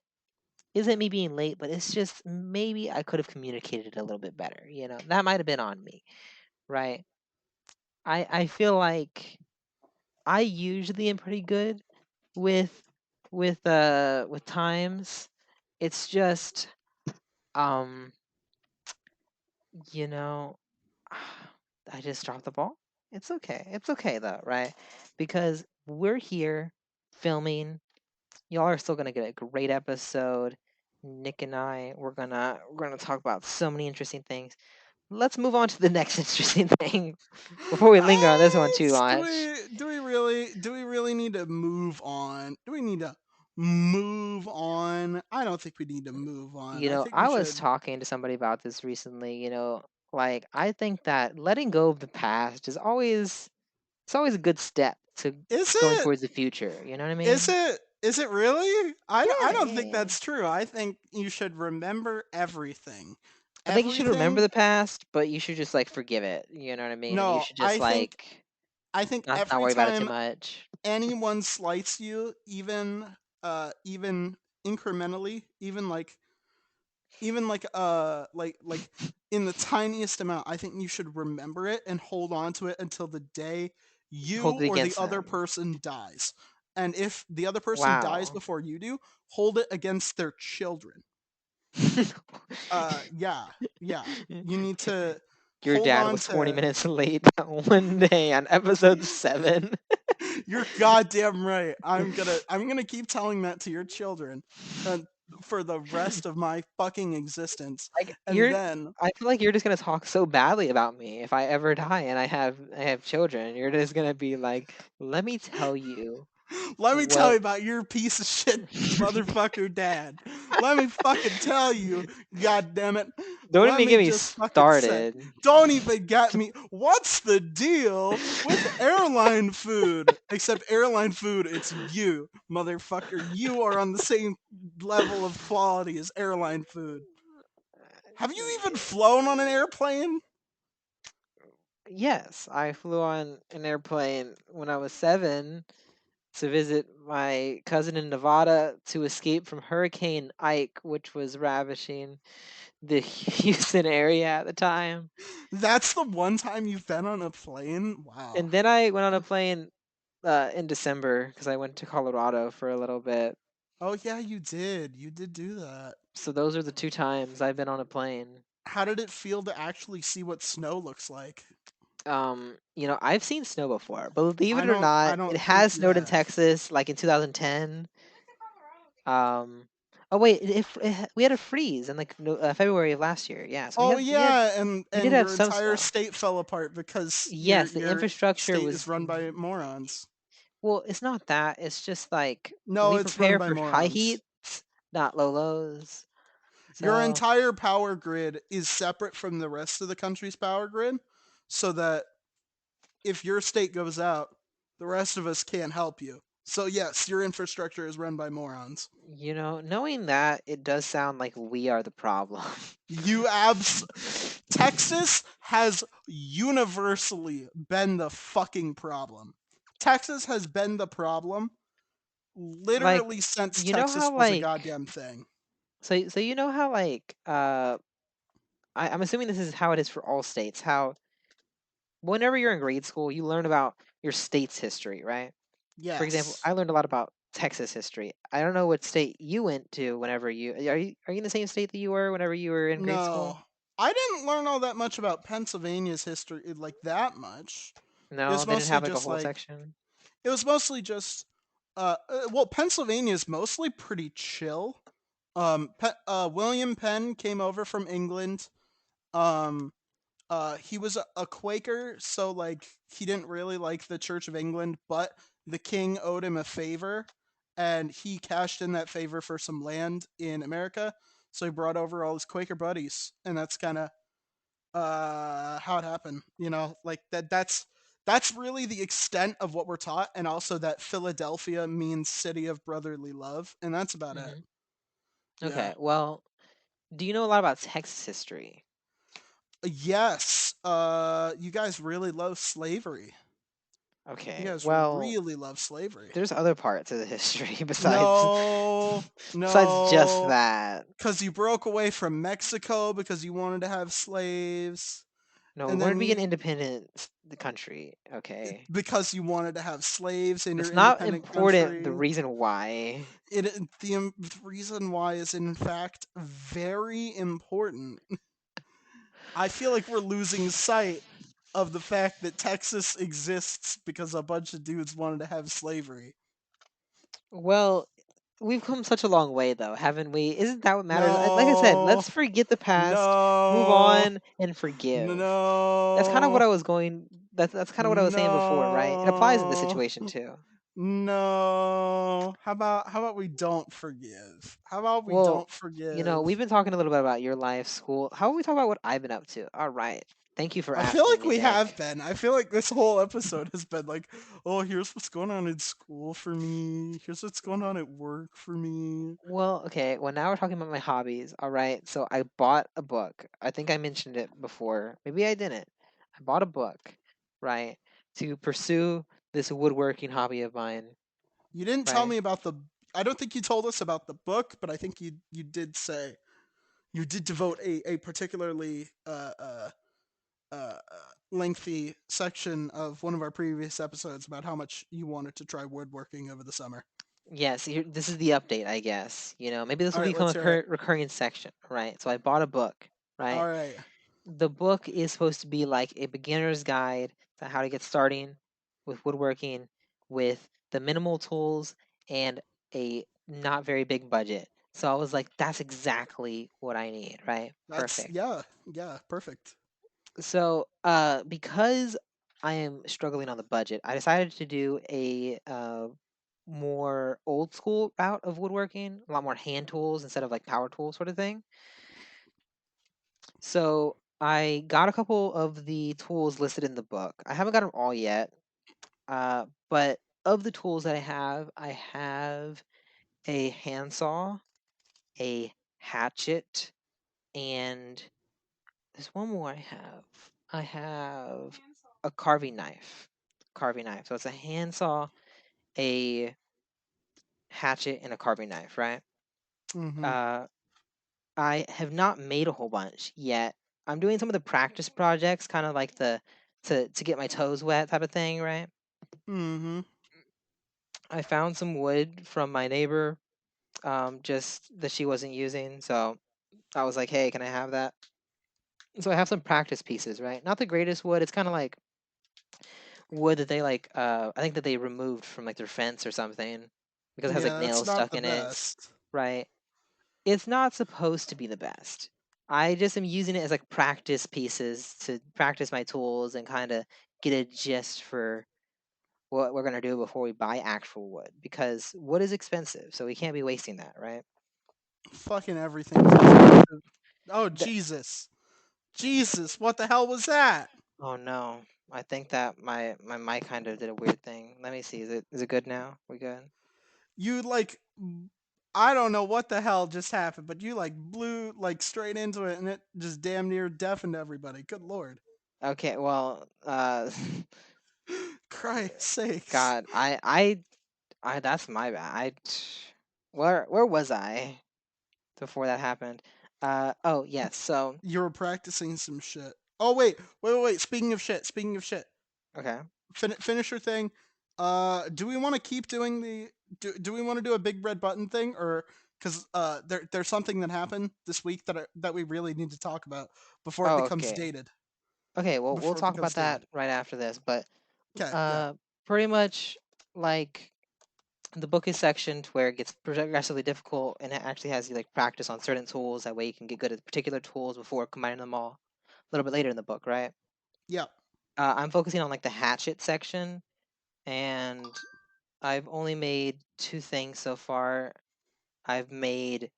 me being late, but it's just maybe I could have communicated it a little bit better. You know, that might have been on me, right? I feel like I usually am pretty good with with times. It's just um you know I just dropped the ball. It's okay. It's okay though, right? Because we're here filming. Y'all are still gonna get a great episode. Nick and I, we're gonna talk about so many interesting things. Let's move on to the next interesting thing before we linger on this one too Do much. we really need to move on? Do we need to move on? I don't think we need to move on. I think we I was should. talking to somebody about this recently. Like I think that letting go of the past is always it's always a good step to Is going it? towards the future. You know what I Is mean? it? Is it really? I Yeah, don't yeah, think yeah. that's true. I think you should remember everything. I think you should remember Everything. the past, but you should just like forgive it. You know what I mean? And you No, should just I think like I think not every worry about it too time much. anyone slights you, even incrementally, even like in the tiniest amount, I think you should remember it and hold on to it until the day you Hold it or the against other them. person dies. And if the other person dies Wow. before you do, hold it against their children. Yeah, yeah. You need to Your hold dad on was 20 to. minutes late that one day on episode 7. You're goddamn right. I'm gonna keep telling that to your children, uh, for the rest of my fucking existence, Like and you're then I feel like you're just gonna talk so badly about me if I ever die and I have children. You're just gonna be like, let me tell you let me tell what you about your piece of shit motherfucker dad. Let me fucking tell you, god damn it. don't Let even me get me just fucking say. started. Don't even get me. What's the deal with airline food? Except airline food, it's you, motherfucker. You are on the same level of quality as airline food. Have you even flown on an airplane? Yes, I flew on an airplane when I was 7 to visit my cousin in Nevada to escape from Hurricane Ike, which was ravishing the Houston area at the time. That's the one time you've been on a plane? Wow. And then I went on a plane in December because I went to Colorado for a little bit. Oh yeah, you did. You did do that. So those are the 2 times I've been on a plane. How did it feel to actually see what snow looks like? I've seen snow before. Believe I it or don't I not, it don't has think you snowed in have. Texas like in 2010. Oh wait, we had a freeze in like February of last year. Yeah, so Oh we had yeah, and we did and have your some entire snow. state fell apart because your Yes, the your infrastructure state is was run by morons. well, it's not that. It's just like No, we it's run prepare by for high morons. heat, not low lows. Your So, entire power grid is separate from the rest of the country's power grid, so that if your state goes out, the rest of us can't help you. So yes, your infrastructure is run by morons. knowing that, it does sound like we are the problem. You abs Texas has universally been the fucking problem. Texas has been the problem Like, literally since you know Texas how was a like goddamn thing. so you know how like I'm assuming this is how it is for all states. How whenever you're in grade school, you learn about your state's history, right? For example, Yes. I learned a lot about Texas history. I don't know what state you went to whenever are you in the same state that you were whenever you were in grade school? No. I didn't learn all that much about Pennsylvania's history like that much. It No, was they didn't mostly have like a just whole like section. it was mostly just well, Pennsylvania is mostly pretty chill. William Penn came over from England. Um he was a Quaker, so like he didn't really like the Church of England, but the king owed him a favor, and he cashed in that favor for some land in America. So he brought over all his Quaker buddies, and that's kind of how it happened. Like that's really the extent of what we're taught, and also that Philadelphia means city of brotherly love, and that's about it. Hmm. Yeah. Okay, well, do you know a lot about Texas history? Yes. You guys really love slavery. You Okay, guys well, really love slavery. there's other parts of the history besides No, besides just no, that. because you broke away from Mexico because you wanted to have slaves, No, we and wanted to then be an you independent the country. Okay, because you wanted to have slaves in your that's not independent important. The country. reason why. The reason why is in fact very important. I feel like we're losing sight of the fact that Texas exists because a bunch of dudes wanted to have slavery. Well, we've come such a long way, though, haven't we? Isn't that what matters? Like I said, No. let's forget the past, move No. on, and forgive. That's kind of what No. I was going. That's kind of what I was saying before, right? It applies in this No. situation too. No. How about we don't forgive? How about we Well, don't we've forgive? been talking a little bit about your life, school. How about we talk about what I've been up to? All right. Thank you for I feel asking like me, we have Nick. been. I feel like this whole episode has been like, oh, here's what's going on in school for me. Here's what's going on at work for me. Well, okay. Well, now we're talking about my hobbies. All right. So I bought a book. I think I mentioned it before. Maybe I didn't. I bought a book, right, to pursue this woodworking hobby of mine, You didn't tell right? me about the. I don't think you told us about the book, but I think you did say you did devote a particularly lengthy section of one of our previous episodes about how much you wanted to try woodworking over the summer. Yes, this is the update, I guess. Maybe this All will right, become let's a hear it. recurring section, right? So I bought a book, right? All right. The book is supposed to be like a beginner's guide to how to get starting with woodworking with the minimal tools and a not very big budget. So I was like, that's exactly what I need, right? That's Perfect. yeah, perfect. So, because I am struggling on the budget, I decided to do a more old school route of woodworking, a lot more hand tools instead of like power tools sort of thing. So I got a couple of the tools listed in the book. I haven't got them all yet, but of the tools that I have a handsaw, a hatchet, and there's one more I have. I have a carving knife. Carving knife. So it's a handsaw, a hatchet, and a carving knife, right? Mm-hmm. Uh, I have not made a whole bunch yet. I'm doing some of the practice projects, kind of like the to get my toes wet type of thing, right? Mm-hmm. I found some wood from my neighbor, just that she wasn't using, so I was like, "Hey, can I have that?" So I have some practice pieces, right? Not the greatest wood. It's kind of like wood that they like. I think that they removed from like their fence or something because it has like Yeah, that's nails not stuck the in it, best. right? It's not supposed to be the best. I just am using it as like practice pieces to practice my tools and kind of get a gist for what we're gonna do before we buy actual wood because wood is expensive, so we can't be wasting that, right? Fucking everything's expensive. Oh The, Jesus. Jesus, what the hell was that? oh no, I think that my mic kind of did a weird thing. Let me see. Is it good now? We good? You like I don't know what the hell just happened, but you like blew like straight into it and it just damn near deafened everybody. Good lord. Okay, well, Christ sakes. God, I that's my bad. Where was I before that happened? Oh yes, so You were practicing some shit. Oh wait. Speaking of shit. okay. Finish your thing. Do we want to keep doing the? Do we want to do a big red button thing, or because there's something that happened this week that we really need to talk about before it Oh, becomes okay. dated. Okay, well, we'll Before it talk becomes about that dated. right after this, but Okay. Yeah. uh pretty much like the book is sectioned where it gets progressively difficult and it actually has you like practice on certain tools. That way you can get good at particular tools before combining them all a little bit later in the book, right? Yeah. I'm focusing on like the hatchet section, and I've only made two things so far. I've made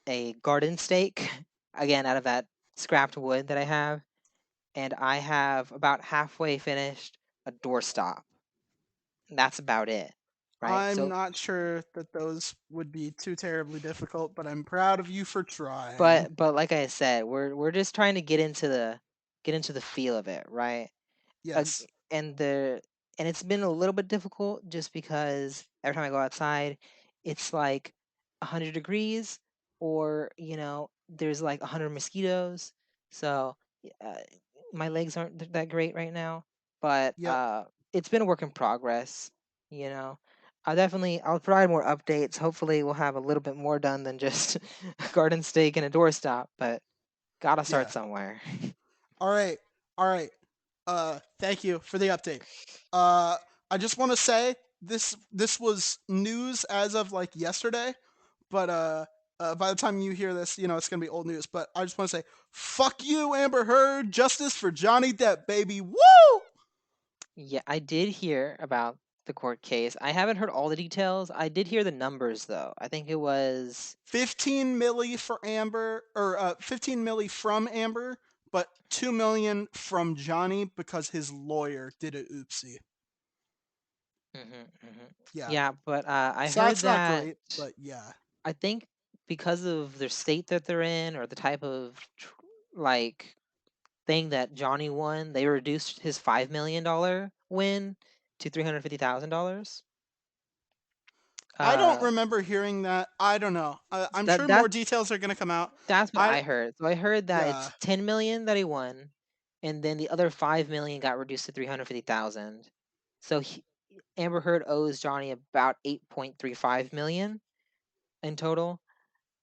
a garden stake, again, out of that scrapped wood that I have, and I have about halfway finished a doorstop. That's about it, right? I'm So, not sure that those would be too terribly difficult, but I'm proud of you for trying. but like I said, we're just trying to get into the feel of it, right? Yes. And the and it's been a little bit difficult just because every time I go outside, it's like 100 degrees, or there's like 100 mosquitoes. So uh, my legs aren't that great right now, but Yep. it's been a work in progress. You know, I'll provide more updates. Hopefully, we'll have a little bit more done than just a garden stake and a doorstop, but gotta start Yeah. somewhere. All right. All right. Thank you for the update. Uh, I just want to say this was news as of like yesterday, but by the time you hear this, it's gonna be old news. But I just want to say, fuck you, Amber Heard. Justice for Johnny Depp, baby. Woo! Yeah, I did hear about the court case. I haven't heard all the details. I did hear the numbers though. I think it was 15 milli for Amber, or 15 milli from Amber, but 2 million from Johnny because his lawyer did a oopsie. Yeah. Yeah, but I So heard that's not that great, but yeah. I think because of their state that they're in or the type of like thing that Johnny won, they reduced his $5 million win to $350,000. I don't Uh, remember hearing that. I don't know. I'm that sure that more details are going to come out. that's what I I heard. So I heard that Yeah. it's 10 million that he won, and then the other 5 million got reduced to 350,000. So Amber Heard owes Johnny about 8.35 million in total.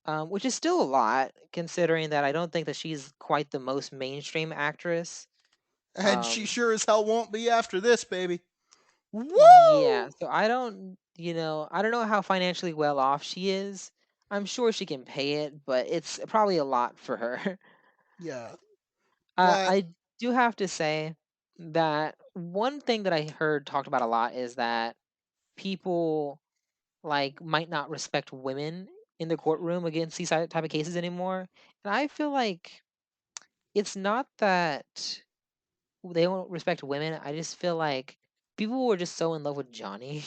Which is still a lot, considering that I don't think that she's quite the most mainstream actress. And she sure as hell won't be after this, baby. Yeah, Woo! so I don't know how financially well off she is. I'm sure she can pay it, but it's probably a lot for her. Yeah. But I do have to say that one thing that I heard talked about a lot is that people like might not respect women in the courtroom against these type of cases anymore. And I feel like it's not that they don't respect women. I just feel like people were just so in love with Johnny.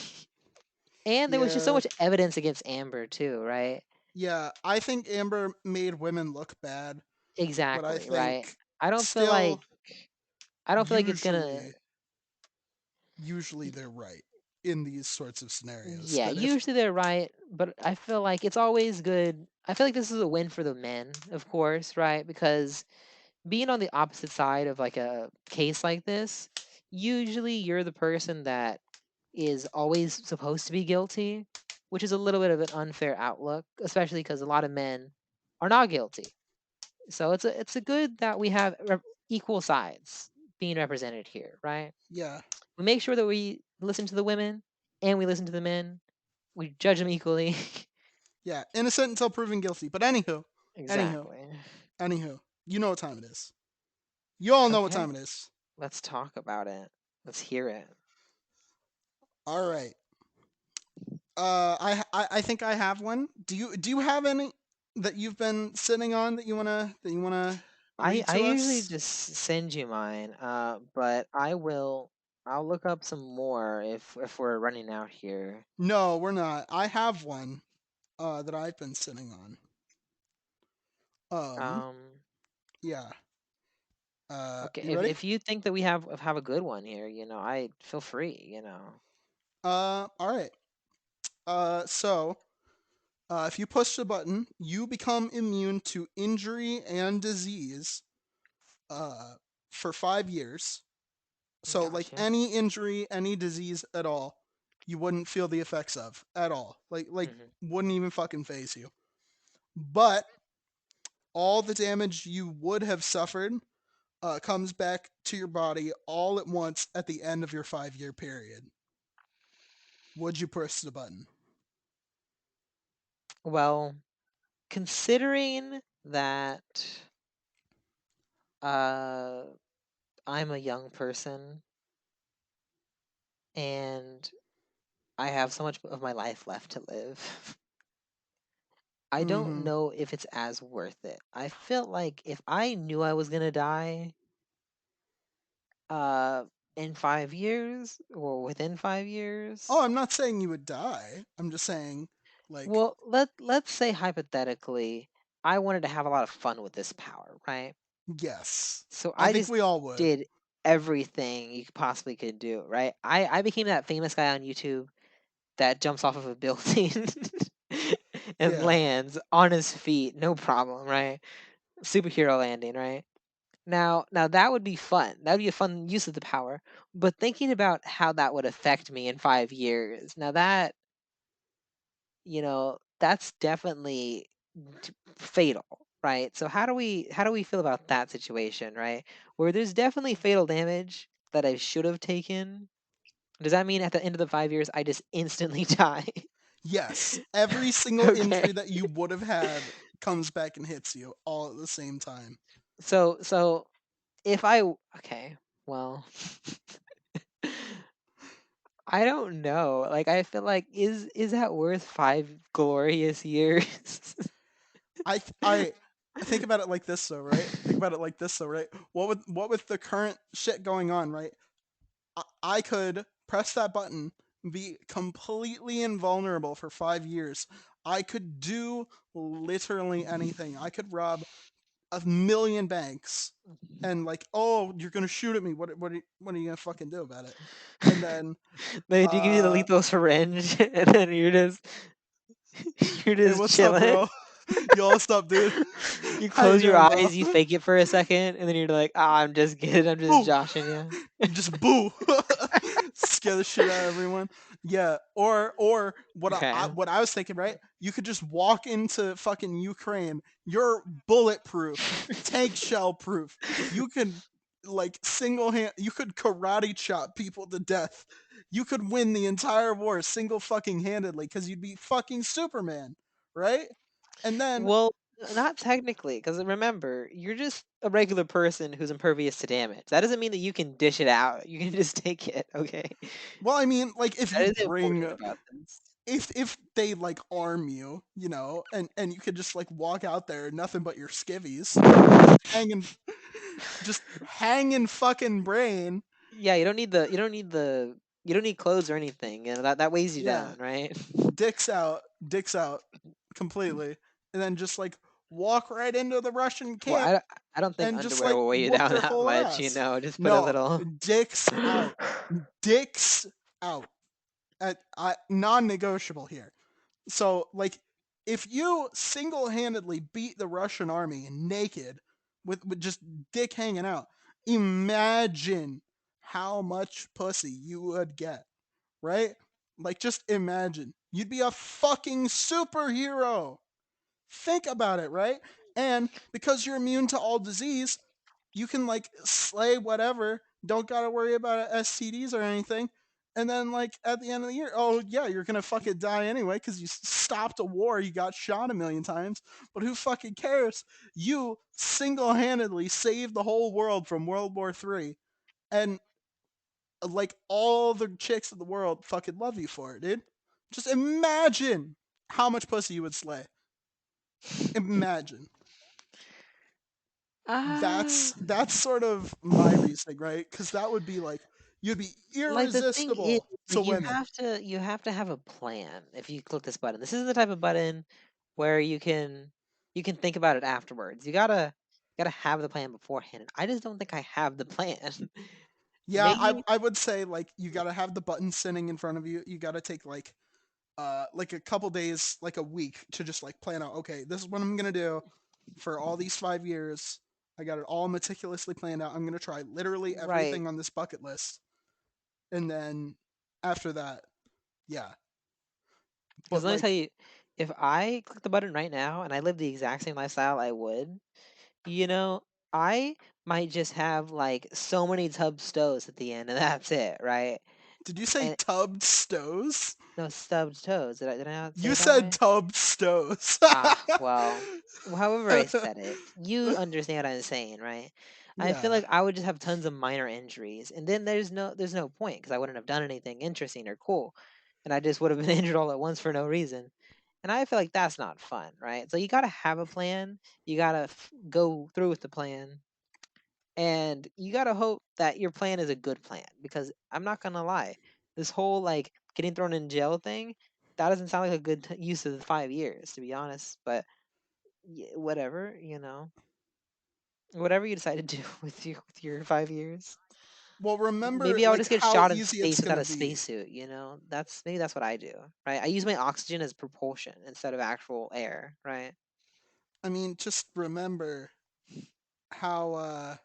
And there was just so yeah, much evidence against Amber too, right? yeah, I think Amber made women look bad, but I Exactly, right? think I don't feel like still I don't feel like it's gonna usually they're right in these sorts of scenarios. yeah, That if usually they're right, but I feel like it's always good. I feel like this is a win for the men, of course, right? Because being on the opposite side of like a case like this, usually you're the person that is always supposed to be guilty, which is a little bit of an unfair outlook, especially because a lot of men are not guilty. So it's a good that we have equal sides being represented here, right? yeah, We make sure that we listen to the women and we listen to the men. We judge them equally. yeah, innocent until proven guilty. But anywho, Exactly. anywho, you know what time it is. You all know what Okay, time it is. let's talk about it. Let's hear it. All right. I think I have one. Do you have any that you've been sitting on that you wanna I read I to usually us? just send you mine, but I'll look up some more if we're running out here. No, we're not. I have one that I've been sitting on. Um, Um, yeah. okay, You if ready? if you think that we have a good one here, I feel free. All right. So if you push the button, you become immune to injury and disease uh, for 5 years. So, like Gotcha. any injury, any disease at all, you wouldn't feel the effects of at all. Like Hmm. wouldn't even fucking phase you. But all the damage you would have suffered comes back to your body all at once at the end of your 5 year period. Would you press the button? Well, considering that uh I'm a young person and I have so much of my life left to live, I don't Mm-hmm. know if it's as worth it. I feel like if I knew I was gonna die uh in 5 years or within 5 years, Oh, I'm not saying you would die. I'm just saying, like, well, let's say hypothetically I wanted to have a lot of fun with this power, right? yes. So I I think just we all would. did everything you possibly could do, right? I became that famous guy on YouTube that jumps off of a building and Yeah. lands on his feet, no problem, right? Superhero landing, right? Now that would be fun. That would be a fun use of the power. But thinking about how that would affect me in 5 years, now that's definitely fatal, right? So how do we feel about that situation, right? Where there's definitely fatal damage that I should have taken, Does that mean at the end of the 5 years I just instantly die? Yes, every single Okay. injury that you would have had comes back and hits you all at the same time. So if I okay, well, I don't know. Like I feel like is that worth 5 glorious years? I think about it like this though, right? What with the current shit going on, right? I could press that button, be completely invulnerable for 5 years. I could do literally anything. I could rob a million banks, and like, oh, you're gonna shoot at me. What are you gonna fucking do about it? And then, They do give you the uh, lethal syringe, and then you're hey, just what's up, chilling. bro? Yo, what's up, dude? You How you close your doing, bro? eyes, you fake it for a second, and then you're like, "Ah, I'm just kidding. I'm just Boo! joshing you." You just boo, scare the shit out of everyone. Yeah, or Okay. what I was thinking, right? You could just walk into fucking Ukraine. You're bulletproof, tank shell proof. You can like single hand. You could karate chop people to death. You could win the entire war single fucking handedly because you'd be fucking Superman, right? And then Well, not technically, because remember, you're just a regular person who's impervious to damage. That doesn't mean that you can dish it out. You can just take it, okay? well, I mean, like if That you is important bring about this. if they like arm you, and you could just like walk out there nothing but your skivvies, hanging just hanging fucking brain. Yeah, you don't need clothes or anything. You know, that weighs you Yeah, down, right? dicks out completely, and then just like walk right into the Russian Well, camp I don't think and just underwear like will weigh you whoop down their that whole much, ass. just put a No, little. dicks out, dicks out. Non-negotiable here. So, like, if you single-handedly beat the Russian army naked with just dick hanging out, imagine how much pussy you would get, right? Like, just imagine. You'd be a fucking superhero. Think about it, right? And because you're immune to all disease, you can like slay whatever. Don't gotta worry about STDs or anything. And then like at the end of the year, oh yeah, you're gonna fucking die anyway because you stopped a war. You got shot a million times, but who fucking cares? You single-handedly saved the whole world from World War III, and like all the chicks in the world fucking love you for it, dude. Just imagine how much pussy you would slay. Imagine. Ah, That's sort of my reasoning, right? Because that would be like you'd be like the thing is, irresistible to like women. you have to have a plan if you click this button. This is the type of button where you can think about it afterwards. You gotta have the plan beforehand. I just don't think I have the plan. Yeah, Maybe I would say like you gotta have the button sitting in front of you. You gotta take like a couple days, like a week to just like plan out, okay, this is what I'm gonna do for all these 5 years. I got it all meticulously planned out. I'm gonna try literally right. everything on this bucket list. And then after that, yeah. Because But let me tell like you, if I click the button right now and I live the exact same lifestyle I would, you know, I might just have like so many tub stoves at the end, and that's it, right? did you say And tubbed stoves? no stubbed toes. Did I not say You it that said way? tubbed stoves. Well, however I said it, you understand what I'm saying, right? I feel Yeah. like I would just have tons of minor injuries, and then there's no point because I wouldn't have done anything interesting or cool, and I just would have been injured all at once for no reason. And I feel like that's not fun, right? So you gotta have a plan. You gotta go through with the plan, and you gotta hope that your plan is a good plan. Because I'm not gonna lie, this whole like getting thrown in jail thing, that doesn't sound like a good use of the 5 years, to be honest. But whatever, whatever you decide to do with your 5 years. Well, remember Maybe I'll like just get how shot in easy it's space without gonna a be. spacesuit. That's what I do, right? I use my oxygen as propulsion instead of actual air, right? I mean, just remember how uh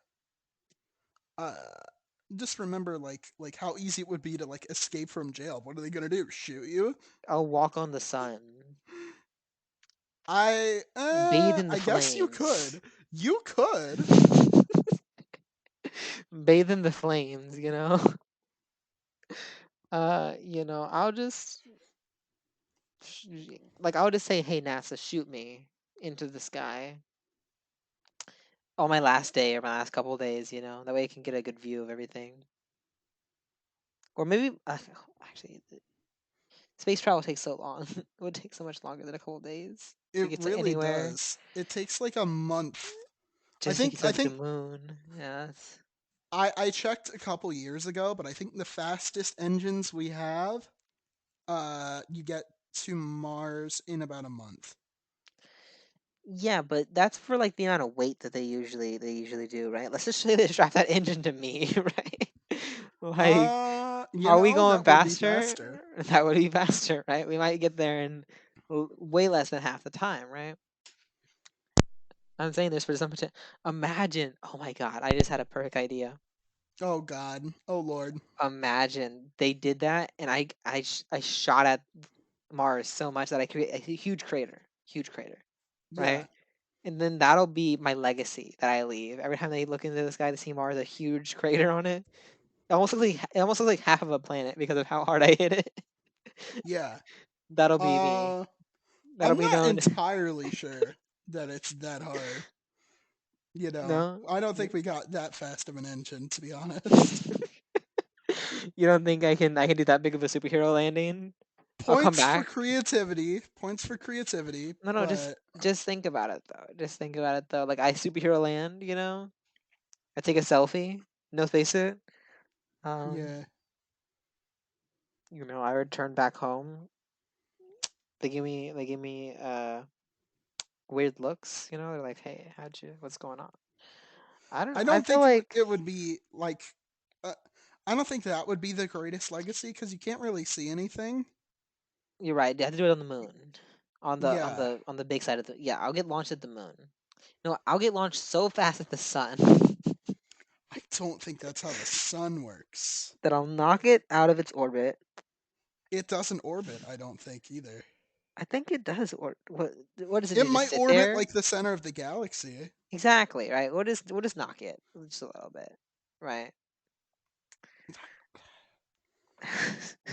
just remember like how easy it would be to like escape from jail. What are they gonna do? Shoot you? I'll walk on the sun, bathe in the I guess you flames, could. You could. bathe in the flames. I'll just like I'll just say, "Hey NASA, shoot me into the sky on my last day or my last couple of days." That way I can get a good view of everything. Or maybe actually, space travel takes so long. It would take so much longer than a couple of days to It get to really anywhere. does. It takes like a month. I Just to think get to I like the think moon. Yeah. I checked a couple years ago, but I think the fastest engines we have, you get to Mars in about a month. Yeah, but that's for like the amount of weight that they usually do, right? Let's just say they strap that engine to me, right? Like, are we going That would be faster? faster. That would be faster, right? We might get there in way less than half the time, right? I'm saying this for some potential. Imagine, oh my God, I just had a perfect idea. Oh God. Oh Lord. Imagine they did that, and I shot at Mars so much that I create a huge crater, Yeah. right? And then that'll be my legacy that I leave. Every time they look into the sky to see Mars, a huge crater on it. It almost looks like half of a planet because of how hard I hit it. Yeah. That'll be me. Uh, That'll I'm be not known. entirely sure that it's that hard. No, I don't think we got that fast of an engine, to be honest. you don't think I can do that big of a superhero landing? I'll come Points for back. creativity. Points for creativity, No, no, just but just think about it though. Just think about it though. Like I superhero land, I take a selfie, no spacesuit. Um, yeah. I return back home. They give me weird looks. They're like, "Hey, what's going on?" I don't know. I I don't feel think like it would be like. Uh, I don't think that would be the greatest legacy because you can't really see anything. you're right. They have to do it on the moon, on the on Yeah. the on the big side of the. Yeah, I'll get launched at the moon. No, I'll get launched so fast at the sun I don't think that's how the sun works. that I'll knock it out of its orbit. It doesn't orbit, I don't think either. I think it does. Or what does it It do? Just might sit orbit there? like the center of the galaxy. Exactly. Right. We'll just knock it just a little bit. Right.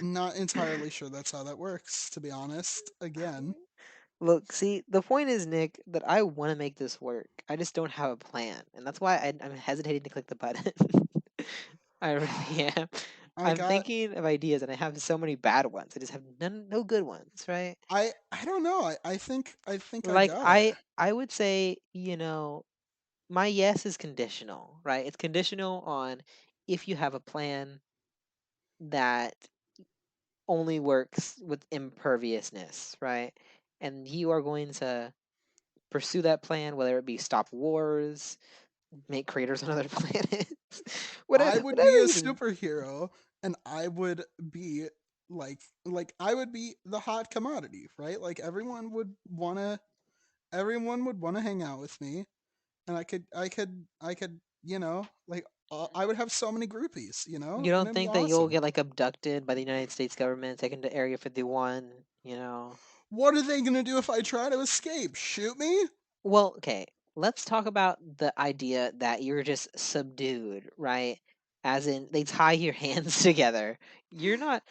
Not entirely sure that's how that works, to be honest. Again, Look, see, the point is, Nick, that I want to make this work. I just don't have a plan, and that's why I'm hesitating to click the button. I really am. I I'm got thinking of ideas, and I have so many bad ones. I just have no good ones, right? I don't know. I think I Like got it. I would say, my yes is conditional, right? It's conditional on if you have a plan that only works with imperviousness, right? And you are going to pursue that plan, whether it be stop wars, make craters on other planets, I whatever, would whatever be a you do. superhero and I would be like I would be the hot commodity, right? Like everyone would want to hang out with me and I could, like I would have so many groupies, You and don't it'd be think that you'll awesome. get like abducted by the United States government, taken to Area 51? What are they going to do if I try to escape? Shoot me? Well, okay. Let's talk about the idea that you're just subdued, right? As in, they tie your hands together. You're not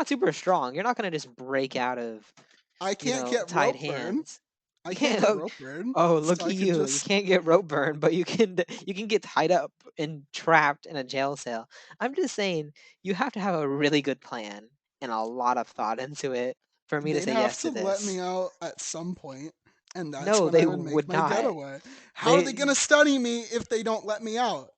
super strong. You're not gonna just break out of, I can't get tied rope burn. hands. I You can't can't. get rope burn. Oh, So look I at could you! You just can't get rope burn, but you can get tied up and trapped in a jail cell. I'm just saying, you have to have a really good plan and a lot of thought into it for me to they'd say have yes to to let me this. out at some point, and that's No, when I they would make would my not. getaway. How are they They going to study me if they don't let me out?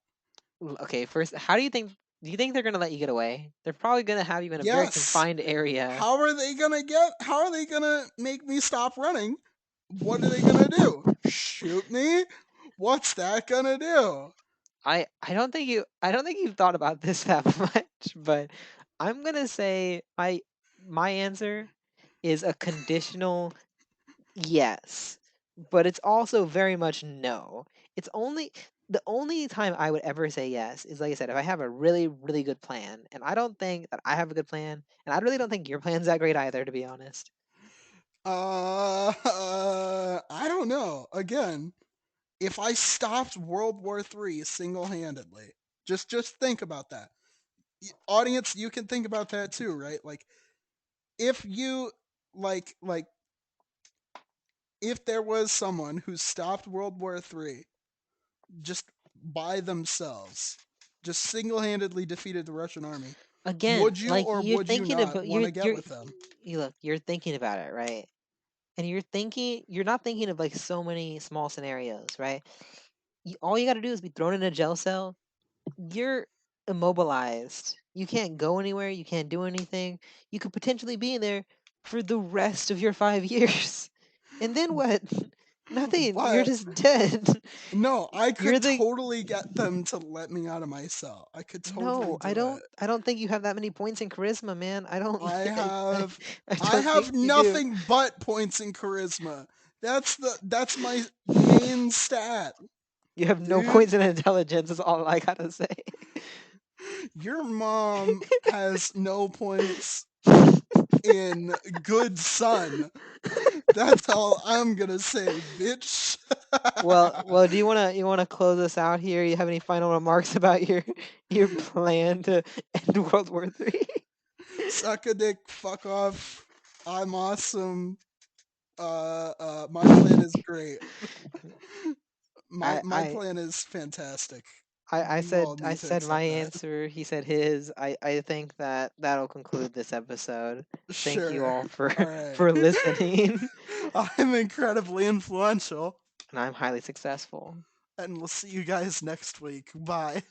Okay, first, how do you think they're gonna let you get away? They're probably gonna have you in a very Yes. confined area. How are they going to make me stop running? What are they going to do? Shoot me? What's that going to do? I don't think you've thought about this that much, but I'm gonna say my answer is a conditional yes, but it's also very much no. It's only the only time I would ever say yes is, like I said, if I have a really, really good plan, and I don't think that I have a good plan, and I really don't think your plan's that great either, to be honest. I don't know. Again, if I stopped World War III single-handedly, just think about that. audience, you can think about that too, right? Like if you like if there was someone who stopped World War III just by themselves, just single-handedly defeated the Russian army, Again, would you like or you're would you thinking not about want to get with them? you look, you're thinking about it, right? And you're not thinking of like so many small scenarios, right? All you got to do is be thrown in a jail cell. You're immobilized. You can't go anywhere. You can't do anything. You could potentially be in there for the rest of your 5 years. And then what? Nothing. You're But just dead. no, I You're could the totally get them to let me out of my cell. I could totally No, I do don't it. I don't think you have that many points in charisma, man. I don't I I, have I I don't think have you do. nothing but points in charisma. That's my main stat, You have no dude. points in intelligence is all I gotta say. Your mom has no points in good son. That's all I'm gonna say, bitch. Well, do you wanna close us out here? You have any final remarks about your plan to end World War III? Suck a dick, fuck off. I'm awesome. My plan is great. My I my I plan is fantastic. I You all said I need to said my accept that. answer. He said his. I think that that'll conclude this episode. Thank you Sure. all for All right. for listening. I'm incredibly influential, And I'm highly successful. and we'll see you guys next week. Bye.